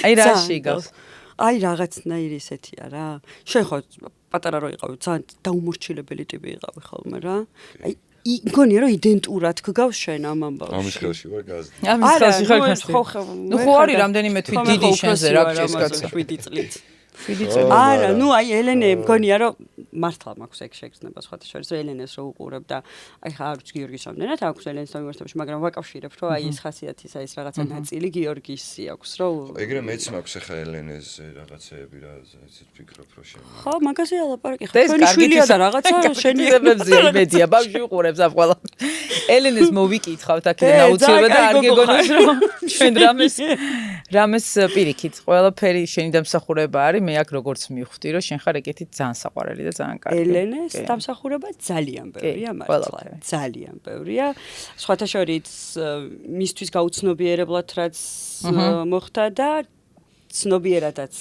აი რაში გავს აი რაღაცნაირი ესეთია რა. შენ ხო პატარა რო იყავი, ძალიან დაუმორჩილებელი ტიპი იყავი ხოლმე რა. აი მგონია რომ იდენტურად გგავს შენ ამ ამბავში. ამის ხელში ვარ გაზი. ამის ხელში ხარ გასული. ნუ ხო არის რამდენიმე თვით დიდი შენზე რა გჭირს კაცო. 7 წლით. 7 წელი. არა, ნუ აი ელენე მგონია რომ მართლა მაქვს ეგ შეგრძნება სხვათა შორის რომ ელენეს რო უყურებ და აი ხა არც გიორგის ამდენად აქვს ელენეს უნივერსიტეტში, მაგრამ ვაკავშირებ რომ აი ეს ხასიათის აი ეს რაღაცა ნაწილი გიორგისი აქვს რომ ეგრე მეც მაქვს ახლა ელენეზე რაღაცეები რა, ისეთ ფიქრობ რომ შენ. ხო, მაგაზე ალაპარაკი ხა. ჩვენი შვილია და რაღაცა შენი ძებებზე იმედია, ბავშვი უყურებს ამ ყველა. ელენეს მოვიკითხავთ აქედან აუცილებლად და არ გეგონოს რომ ჩვენ რამეს პირიქით ყველაფერი შენი დამსახურება არის, მე აქ როგორც მივხვდი რომ შენ ხარ ეგეთი ძალიან საყვარელი და ძალიან კარგი. ელენეს დამსახურება ძალიან ბევრია მართლა. ძალიან ბევრია. სხვათა შორის მისთვის გაუცნობიერებლად რაც მოხდა და ცნობიერადაც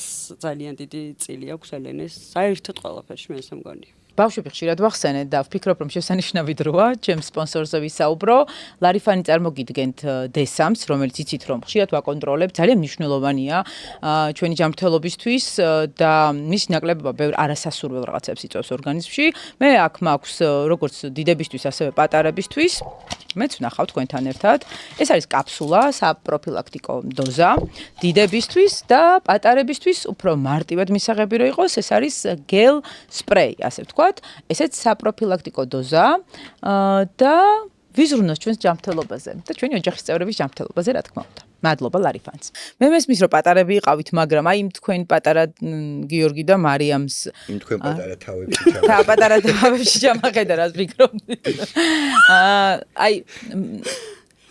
ძალიან დიდი წილი აქვს ელენეს. საერთოდ ყველაფერში მე ესე მგონია. ბავშვები ხშირად ვახსენეთ და ვფიქრობ რომ შესანიშნავი დროა ჩემ სპონსორზე ვისაუბრო. ლარიფანი წარმოგიდგენთ დესამს, რომელიც იცით რომ ხშირად ვაკონტროლებ, ძალიან მნიშვნელოვანია ჩვენი ჯანმრთელობისთვის და მის ნაკლებობა ბევრ არასასურველ რაღაცებს იწვევს ორგანიზმში. მე აქ მაქვს როგორც დიდებისთვის, ასევე პატარებისთვის. მეც ვნახავ თქვენთან ერთად. ეს არის კაფსულა, საპროფილაქტიკო დოზა დიდებისთვის და პატარებისთვის უფრო მარტივად მისაღები რო იყოს, ეს არის გელ სპრეი, ასე ვთქვა. ესეც საპროფილაქტიკო დოზა და ვიზრუნოს ჩვენს ჯანმრთელობაზე და ჩვენი ოჯახის წევრების ჯანმრთელობაზე, რა თქმა უნდა. მადლობა ლარიფანს. მე მესმის რომ პატარები იყავით, მაგრამ აი იმ თქვენ პატარა გიორგი და მარიამს იმ თქვენ პატარა თავებში პატარა თავებში ჩამახედა რას ვფიქრობდი. აი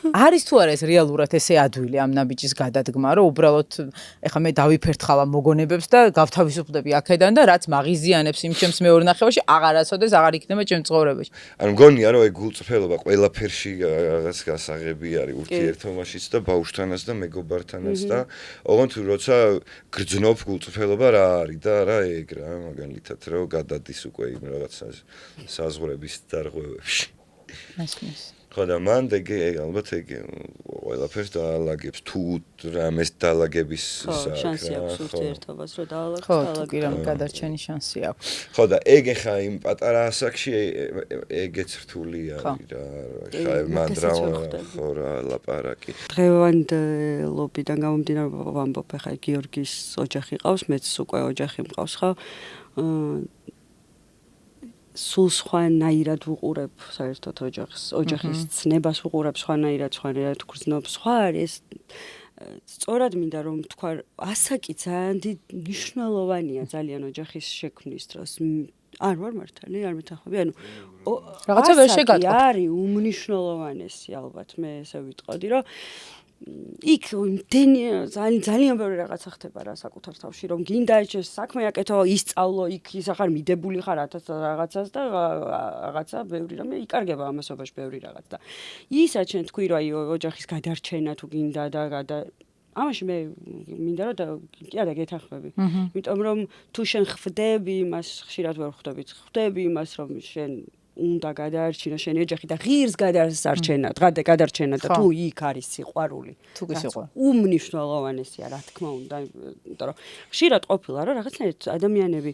არის თუ არა ეს რეალურად ესე ადვილი ამ ნაბიჯის გადადგმა, რომ უბრალოდ ეხა მე დავიფერთხავ ამ მოგონებებს და გავთავისუფლდები აქედან და რაც მაღიზიანებს იმ ჩემს მეორე ნახევარში, აღარასოდეს აღარ იქნება ჩემ ცხოვრებაში. ანუ მგონია რომ ეგ გულწრფელობა ყველაფერში რაღაც გასაღები არის ურთიერთობაშიც და ბავშვთანაც და მეგობართანაც და ოღონდ როცა გრძნობ გულწრფელობა რა არის და რა ეგ რა მაგალითად რომ გადადის უკვე იმ რაღაცა საზღვრების დარღვევებში. მესმის. ხო და მან ეგ ალბათ ეგ ყველაფერს დაალაგებს თუ რამეს დაალაგების შანსი აქვს ურთიერთობას რომ დაალაგოს. ხო, თუ კი რამ გადარჩენის შანსი აქვს. ხო და ეგ ხა იმ პატარა ასაკში ეგეც რთული არის რა. ხა მანდრა ხო რა ლაპარაკი. დღევანდელობიდან გამომდინარე ვამბობ ხა გიორგის ოჯახი ყავს, მეც უკვე ოჯახი მყავს ხო. სულ სხვანაირად ვუყურებ საერთოდ ოჯახის ცნებას ვუყურებ სხვანაირად გრძნობს. სხვა არის სწორად მინდა რომ თქვა ასაკი ძალიან მნიშვნელოვანია ძალიან ოჯახის შექმნის დროს. არ ვარ მართალი, არ მეთანხმები. ანუ რაღაცა ვერ შეგატყობ. არის უმნიშვნელოვანესი ალბათ მე ესე ვიტყოდი რომ იქ ძალიან ბევრი რაღაცა ხდება რა საკუთარ თავში რომ გინდა ეს საქმე აკეთო, ისწავლო, იქ ის ახარ მიდებული ხარ რაღაცას და რაღაცა ბევრი რამე იკარგება ამასობაში ბევრი რაღაც და ისა ჩვენ თქვი რომ აი ოჯახის გადარჩენა თუ გინდა და ამაში მე მინდა რომ კი არა გეთანხმები. იმიტომ რომ თუ შენ ხვდები იმას, ხშირად ვერ ხვდებით, ხვდები იმას რომ შენ უნდა გადაარჩინო შენი ოჯახი და ღირს გადარჩენა და თუ იქ არის სიყვარული. თუ კი სიყვარული. უმნიშვნელოვანესია, რა თქმა უნდა, იმიტომ რომ ხშირად ყოფილა რომ რაღაცნაირად ადამიანები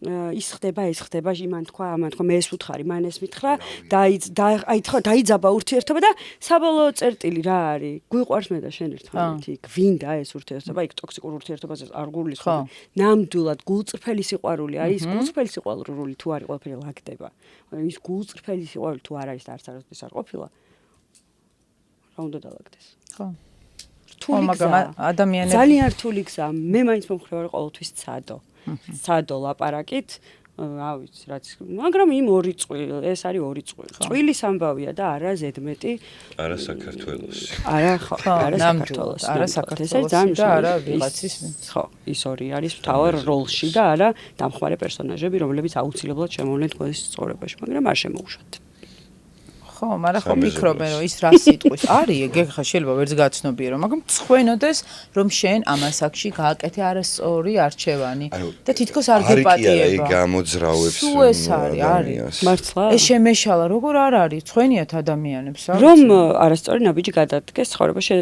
ის ხდება იმან თქვა, ამან თქვა, მე ეს ვუთხარი, მან ეს მითხრა, დაიძაბა ურთიერთობა და საბოლოო წერტილი რა არის? გვიყვარს მე და შენ ერთმანეთი, გვინდა ეს ურთიერთობა, იქ ტოქსიკურ ურთიერთობაზე არ გულისხმობ. ნამდვილად გულწრფელი სიყვარული არის, გულწრფელი სიყვარული თუ არის, ყველაფერი ლაგდება. მაგრამ ის გულწრფელი სიყვარული თუ არ არის და არც არასდროს არ ყოფილა, რა უნდა დალაგდეს? ხო. მაგრამ ადამიანები ძალიან რთული გზა. მე მაინც მომხრევარ ყოველთვის ცადო ლაპარაკით, რა ვიცი, რაც, მაგრამ იმ ორი წყვილი, ეს არის ორი წყვილი. წვილის ამბავია და არა ზედმეტი. არა საქართველოს. არა ხო, არა საქართველოს. არა საქართველოს და არა ვიღაცის. ხო, ის ორი არის მთავარ როლში და არა დამხმარე პერსონაჟები, რომლებიც აუცილებლად შემოვლენ თქვენს ცხოვრებაში, მაგრამ არ შემოუშვათ. ხო, მაგრამ ხო მიკრობენ რომ ის რა სიტყვის არის, ეგ ხა შეიძლება ვერც გაცნობიერო, მაგრამ წხვენოდეს რომ შენ ამას აქში გააკეთე არასწორი არჩევანი და თითქოს არ გეპატიება. ეგ გამოძრავებს ადამიანს. მართლა? ეს შემეშალა, როგორ არ არის, წხვენიათ ადამიანებს, რა? რომ არასწორი ნაბიჯი გადადგეს ცხოვრებაში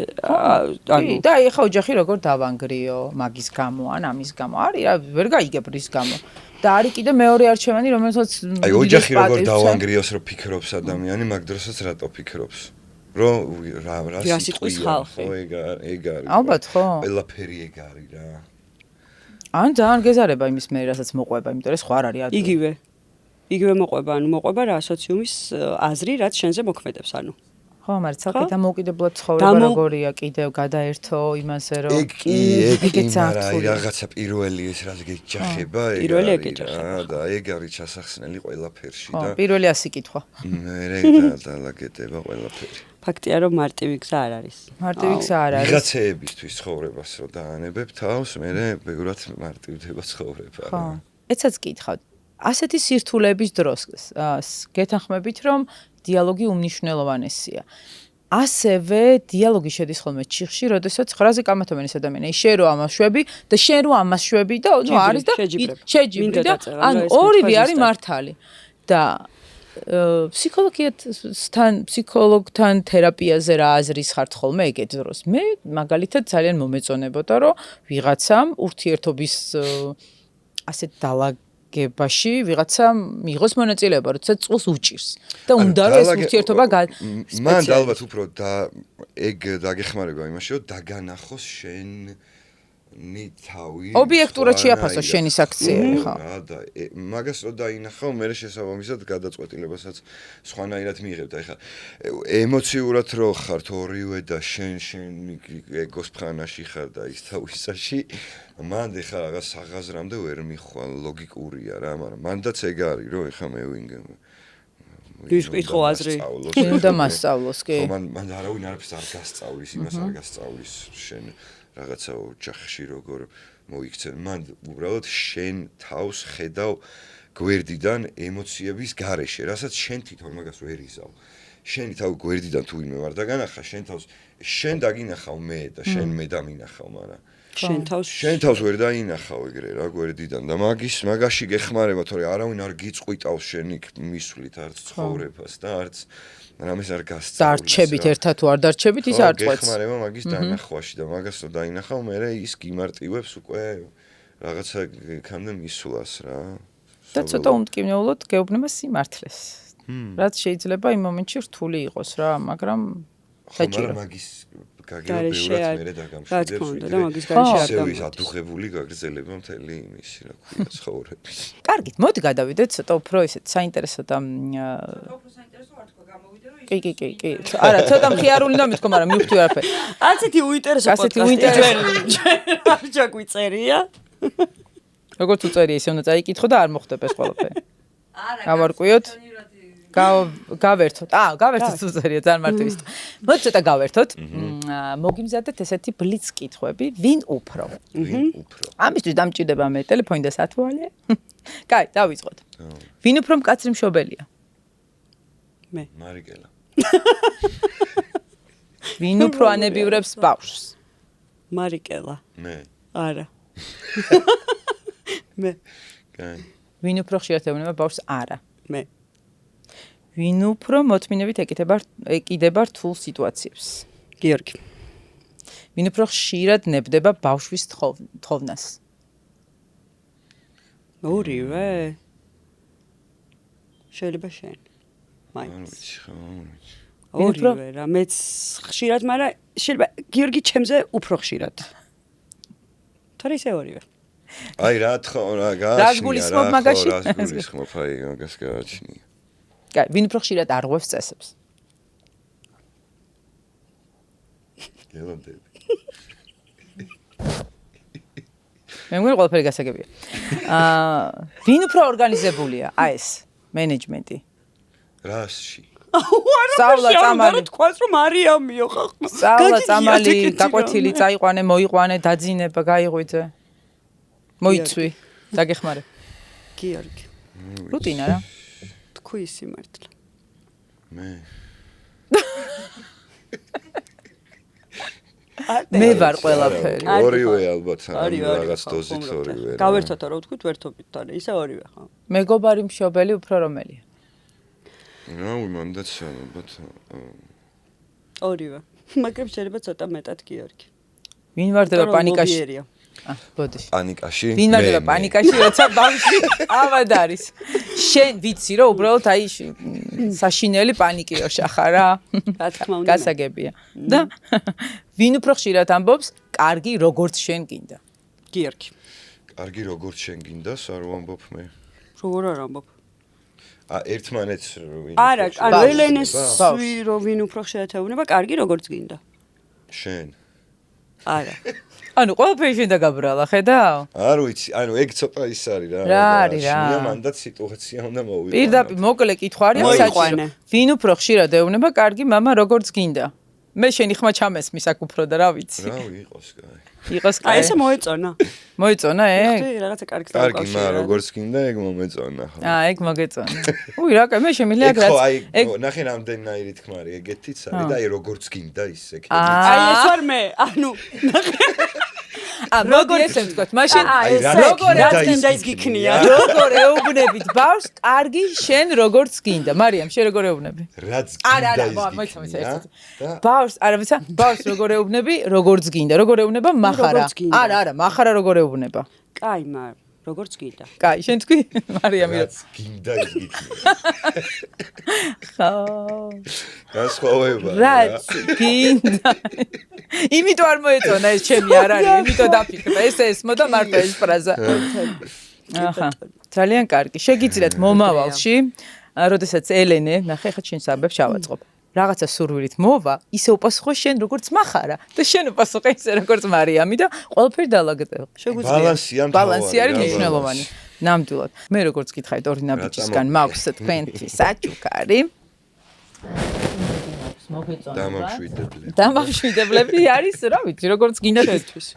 ანუ და ეხა ოჯახი როგორ დავანგრიო, მაგის გამო ან ამის გამო. არის რა, ვერ გაიგებ რის გამო. და არის კიდე მეორე არჩევანი, რომელსაც აი ოჯახი როგორ დავანგრიოს, რომ ფიქრობს ადამიანი, მაგ დროსაც რატო ფიქრობს? რომ რა სიტყვის ხალხი. ხო, ეგ არის. ალბათ ხო? ყველაფერი ეგ არის რა. ან ძალიან გეზარება იმის მე, რასაც მოყვება, იმიტომ რომ სხვა არ არის ადვილი. იგივე მოყვება, ანუ მოყვება რა ასოციუმის აზრი, რაც შენზე მოქმედებს, ანუ. ხო, მაგრამ საკეთ ამოუკიდებლად ცხოვრება როგორია კიდევ გადაერთო იმაზე რომ ეგ რაღაცა პირველი ეს რაც გეჯახება, ეგ არის რა და ეგ არის ჩასახსნელი ყველაფერში და პირველი ასი კითხვა. მე დალაგეტება ყველაფერი. ფაქტია რომ მარტივი გზა არ არის. მარტივი გზა არ არის. ვიღაცეებისთვის ცხოვრებას რო დაანებებ თავს, მე ბევრად მარტივდება ცხოვრება. ხო. ეცაც გითხავთ. ასეთი სირთულეების დროს გეთანხმებით რომ დიალოგი უმნიშვნელოვანესია. ასევე დიალოგი შედის ხოლმე ჩიხში, როდესაც ხრაზე კამათობენ ეს ადამიანები, შენ რო ამას შვები და შენ რო ამას შვები და ნუ არის და შეჯიბრი და ანუ ორივე არის მართალი. და ფსიქოლოგთან თერაპიაზე რა აზრის ხართ ხოლმე ეგეთ დროს. მე მაგალითად ძალიან მომეწონებოდა რომ ვიღაცამ ურთიერთობის ასეთ გებაში ვიღაცა მიიღოს მონაწილეობა, როცა წყვილს უჭირს და უნდა რომ ეს ურთიერთობა მან ალბათ უფრო ეგ დაგეხმარება იმაში, რომ დაგანახოს შენი თავი. ობიექტურად შეაფასოს შენი საქციელი, ხო? რა და მაგას რო დაინახავ, მე შესაბამისად გადაწყვეტილებასაც სხვანაირად მიიღებთ. აი ხა ემოციურად რო ხართ ორივე და შენ ეგოს ფხანაში ხარ და ის თავისაში მანდ ეხა რაღაც საღაზრამდე ვერ მიხვალ, ლოგიკურია რა, მაგრამ მანდაც ეგ არის, რომ ეხა მე ვიკითხო აზრი. უნდა მასწავლოს, კი. ხო, მან არავინ არაფერს არ გასწავლის, იმას არ გასწავლის შენ რაღაცა ოჯახში როგორ მოიქცენ. მან უბრალოდ შენ თავს ხედავ გვერდიდან ემოციების გარეშე, რასაც შენ თვითონ მაგას ვერ იზავ. შენი თავი გვერდიდან თუ ვინმე ვარ დაგანახა, შენ დაგინახავ მე და შენ მე დამინახავ, მაგრამ შენ თავს ვერ დაინახავ ეგრე რა გვერდიდან და მაგაში გეხმარება, თორე არავინ არ გიწყვიტავს შენი მისვლით არც ცხოვრებას და არც რამეს არ გასწავლის. დარჩებით ერთად თუ არ დარჩებით ის არ წყვეტს. გეხმარება მაგის დანახვაში და მაგას რო დაინახავ, მე ის გიმარტივებს უკვე რაღაცა იქამდე მისვლას რა. და ცოტა უმტკივნეულოდ გეუბნება სიმართლეს. რაც შეიძლება იმ მომენტში რთული იყოს რა, მაგრამ საჭირო. მაგის გაგებულად მერე დაგამშვიდებს. რა თქმა უნდა, და მაგის გარეშე არ დამოწეს. ადუღებული გაგრძელება მთელი იმისი, რა ქვია, ცხოვრების. კარგით, მოდი გადავიდეთ ცოტა უფრო ისეთ საინტერესო და უფრო საინტერესო არ თქვა გამოვიდე რომ კი. არა, ცოტა მხიარული უნდა მithქო, მაგრამ მივხვდი არაფერი. ასეთი უინტერესო პოდკასტი არ ჩაგვიწერია. როგორც უწერია, ისე უნდა წაიკითხო და არ მოხდება ეს ყველაფერი. არა, გავარკვიოთ. გავერთოთ. გავერთოთ უწერია, ძალიან მარტივი. მოდი ცოტა გავერთოთ. მოგიმზადეთ ესეთი ბლიც კითხვები, ვინ უფრო? ამისთვის დამჭირდება მე ტელეფონი და სათვალე. კაი, დავიწყოთ. ვინ უფრო მკაცრი მშობელია? მე. მარიკელა. ვინ უფრო ანებიურებს ბავშვს? მარიკელა. მე. არა. მე. კაი. ვინ უფრო ხშირად ეუბნება ბავშვს? არა. მე. ვინ უფრო მოთმინებით ეკიდება რთულ სიტუაციებს? გიორგი. ვინ უფრო ხშირად ნებდება ბავშვის თხოვნას? ორივე. შეიძლება შენ. მაინც. ორივე რა, მეც ხშირად, მაგრამ შეიძლება გიორგი ჩემზე უფრო ხშირად. თორე ისე ორივე. აი რა თქო რა გააჩნია. რა გულისხმობ მაგაში? რა გულისხმობ აი მაგას გააჩნია. კაი, ვინ უფრო ხშირად არღვევს წესებს? გელოდები. მე მგონი ყველაფერი გასაგებია. ვინ უფრო ორგანიზებულია? აი ეს მენეჯმენტი. რასში? სწავლა წამალი. თქვას რომ არიამიო ხახმა. სწავლა წამალი, გაკვეთილი, წაიყვანე, მოიყვანე, დაძინება, გაიღვიძე. მოიცვი, დაგეხმარე. გიორგი. რუტინა რა? თქვი სიმართლე. მე მე ვარ ყველაფერი. ორივე ალბათ რაღაც დოზით ორივე. გავერთოთ რა ვთქვით, ვერთობით თან, ისე ორივე ხო? მეგობარი მშობელი უფრო რომელია? მანდაც ალბათ ორივე. მაგრამ შეიძლება ცოტა მეტად გიორგი. ვინ ვარდება პანიკაში? ბოდიში. პანიკაში? ვინ ვარდება პანიკაში, როცა ბავშვი ავად არის? შენ ვიცი რომ უბრალოდ აი საშინელი პანიკიო შახარ რა? რა თქმა უნდა. გასაგებია. და ვინ უფრო ხშირად ამბობს, კარგი როგორც შენ გინდა? გიორგი. კარგი როგორც შენ გინდა, არ ვამბობ მე. როგორ არ ამბობ? ერთმანეთს ვინ? არა, ანუ ელენეს რომ ვინ უფრო ხშირად ეუბნება, კარგი როგორც გინდა. შენ. არა. ანუ ყველაფერი შენ დაგაბრალა, ხედავ? არ ვიცი, ანუ ეგ ცოტა ის არის რა. რა არის რა? შენია მანდაც სიტუაცია უნდა მოვიყვანო. პირდაპირ მოკლე კითხვა არის საჭირო. ვინ უფრო ხშირად ეუბნება, კარგი მამა როგორც გინდა? მე შენი ხმა ჩამესმის აქ უფრო და რა ვიცი. რა იყოს კაი. იყოს კაი. აი ესე მოეწონა. მოეწონა ეგ? ხე რაღაცა კარგი კარგი, მაგრამ როგორც გინდა ეგ მომეწონა ხო. ეგ მოგეწონა. უი რა კაი, მე შემიძლია ეგ ხო აი ნახე რამდენიერი თქმა არის, ეგეთიც არის და აი როგორც გინდა ისე. აი ეს ვარ მე, ანუ როგორ ესე ვთქვათ, მაშინ როგორ გინდა ის გიქნია. როგორ ეუბნებით ბავშვს, კარგი შენ როგორც გინდა. მარიამ, შენ როგორ ეუბნები? რაც გინდა ის გიქნია. ბავშვს, არა ვიცი, ბავშვს როგორ ეუბნები, როგორც გინდა. როგორ ეუბნება מחარა. არა, מחარა როგორ ეუბნება? კაი, მაგრამ როგორც გინდა. კაი, შენ თქვი, მარიამი. რაც გინდა ის გიქნია. ხო. გასხოვება. რაც გინდა. იმიტომ არ მოეწონა ეს ჩემი არ არის, იმიტომ დაფიქრდა. ეს მოდა მარტო ეს ფრაზა. აჰა. ძალიან კარგი. შეგიძლიათ მომავალში, როდესაც ელენე, ნახე ხა შენ საბებს შავაწყობ. რაღაცა სურვილით მოვა, ისე უპასუხო შენ როგორც מחარა და შენ უპასუხე ისე როგორც მარიამი და ყველაფერი დაალაგდე. შეგვიძლია. ბალანსი არის მნიშვნელოვანი. ნამდვილად. მე როგორც გითხარით ორინა ბიჭისგან მაქვს თქვენთვის საჩუქარი. დამამშვიდებლები არის, რა ვიცი, როგორც გინდა თქვენთვის.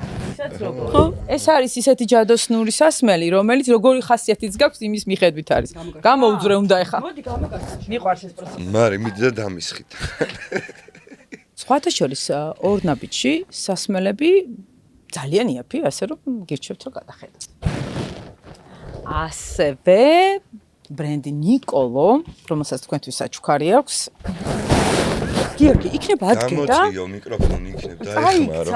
ხო, ეს არის ისეთი ჯადოსნური სასმელი, რომელიც როგორი ხასიათიც გაქვს, იმის მიხედვით არის. გამოუძრე უნდა ეხა. მოდი გამოგასწრე. მიყვარს ეს პროცესი. მარი მიდდა დამისხით. სხვათა შორის ორნაბიჯში სასმელები ძალიან იაფი, ასე რომ გირჩევთ რომ გადახედოთ. ასევე ბრენდი ნიკოლო, რომელსაც თქვენთვის საჩუქარი აქვს. გიორგი, იქნება ადგილი და გამოდიო მიკროფონი იქნებ დაეხმარო.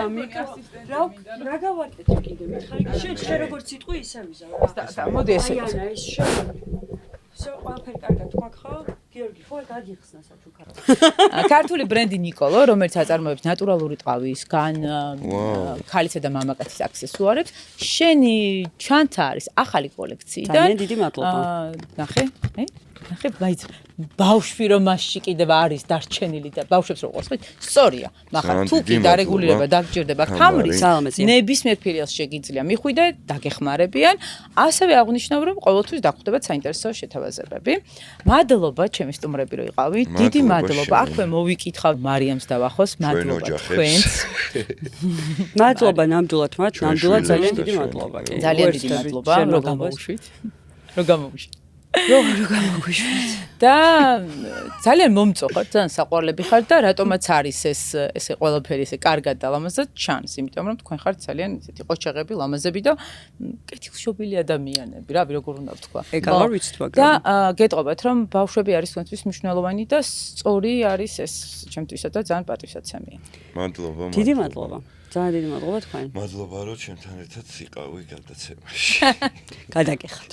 რა გავაკეთე კიდე მე ხარ შენ როგორც სიტყვი ისე ვიზავ რა. მოდი ესე. აი ეს შენ. всё, ყველაფერი კარგად თქვა ხო? გიორგი, ხო დაგიხსნა საჩუქარი. ქართული ბრენდი ნიკოლო, რომელიც აწარმოებს ნატურალური ტყავისგან ქალისა და მამაკაცის აქსესუარებს, შენი ჩანთა არის ახალი კოლექციიდან. ძალიან დიდი მადლობა. ნახე, ნახე, მაიც ბავშვი რომ მასში კიდევ არის დარჩენილი და ბავშვებს რო ყავს, სწორია, მაგრამ თუ კი დარეგულირება დაგჭირდება ქამრის, ნებისმიერ ფილიალს შეგიძლია მიხვიდე, დაგეხმარებიან, ასევე აღნიშნავ, რომ ყოველთვის დაგხვდებათ საინტერესო შეთავაზებები. მადლობა ჩემი სტუმრები რო იყავით, დიდი მადლობა. აქვე მოვიკითხავ მარიამს დავახოს, მადლობა თქვენს. მადლობა ნამდვილად მათ, ნამდვილად ძალიან დიდი მადლობა. ძალიან დიდი მადლობა, რომ გამოვუშვით. რომ გამოვუშვით. და ძალიან მომწოხართ, ძალიან საყვარლები ხართ და რატომაც არის ესე ყველაფერი ესე კარგად და ლამაზად ჩანს, იმიტომ რომ თქვენ ხართ ძალიან ისეთი ყოჩაღები, ლამაზები და კეთილშობილი ადამიანები, რავი როგორ უნდა ვთქვა. ეგ აღარ ვიცით მაგრამ. და გეტყობათ რომ ბავშვები არის თქვენთვის მნიშვნელოვანი და სწორი არის ეს ჩემთვისა და ძალიან პატივსაცემია. მადლობა. დიდი მადლობა. ძალიან დიდი მადლობა თქვენ. მადლობა რომ ჩემთან ერთად იყავი გადაცემაში. გადაგეხათ.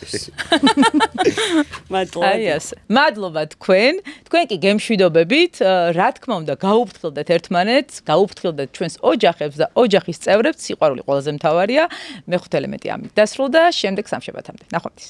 მადლობა. აი ასე. მადლობა თქვენ. თქვენ კი გემშვიდობებით, რა თქმა უნდა, გაუფრთხილდეთ ერთმანეთს, გაუფრთხილდეთ ჩვენს ოჯახებს და ოჯახის წევრებს. სიყვარული ყველაზე მთავარია. მე 5 ელემენტი ამით დასრულდა. შემდეგ სამშაბათამდე. ნახვამდის.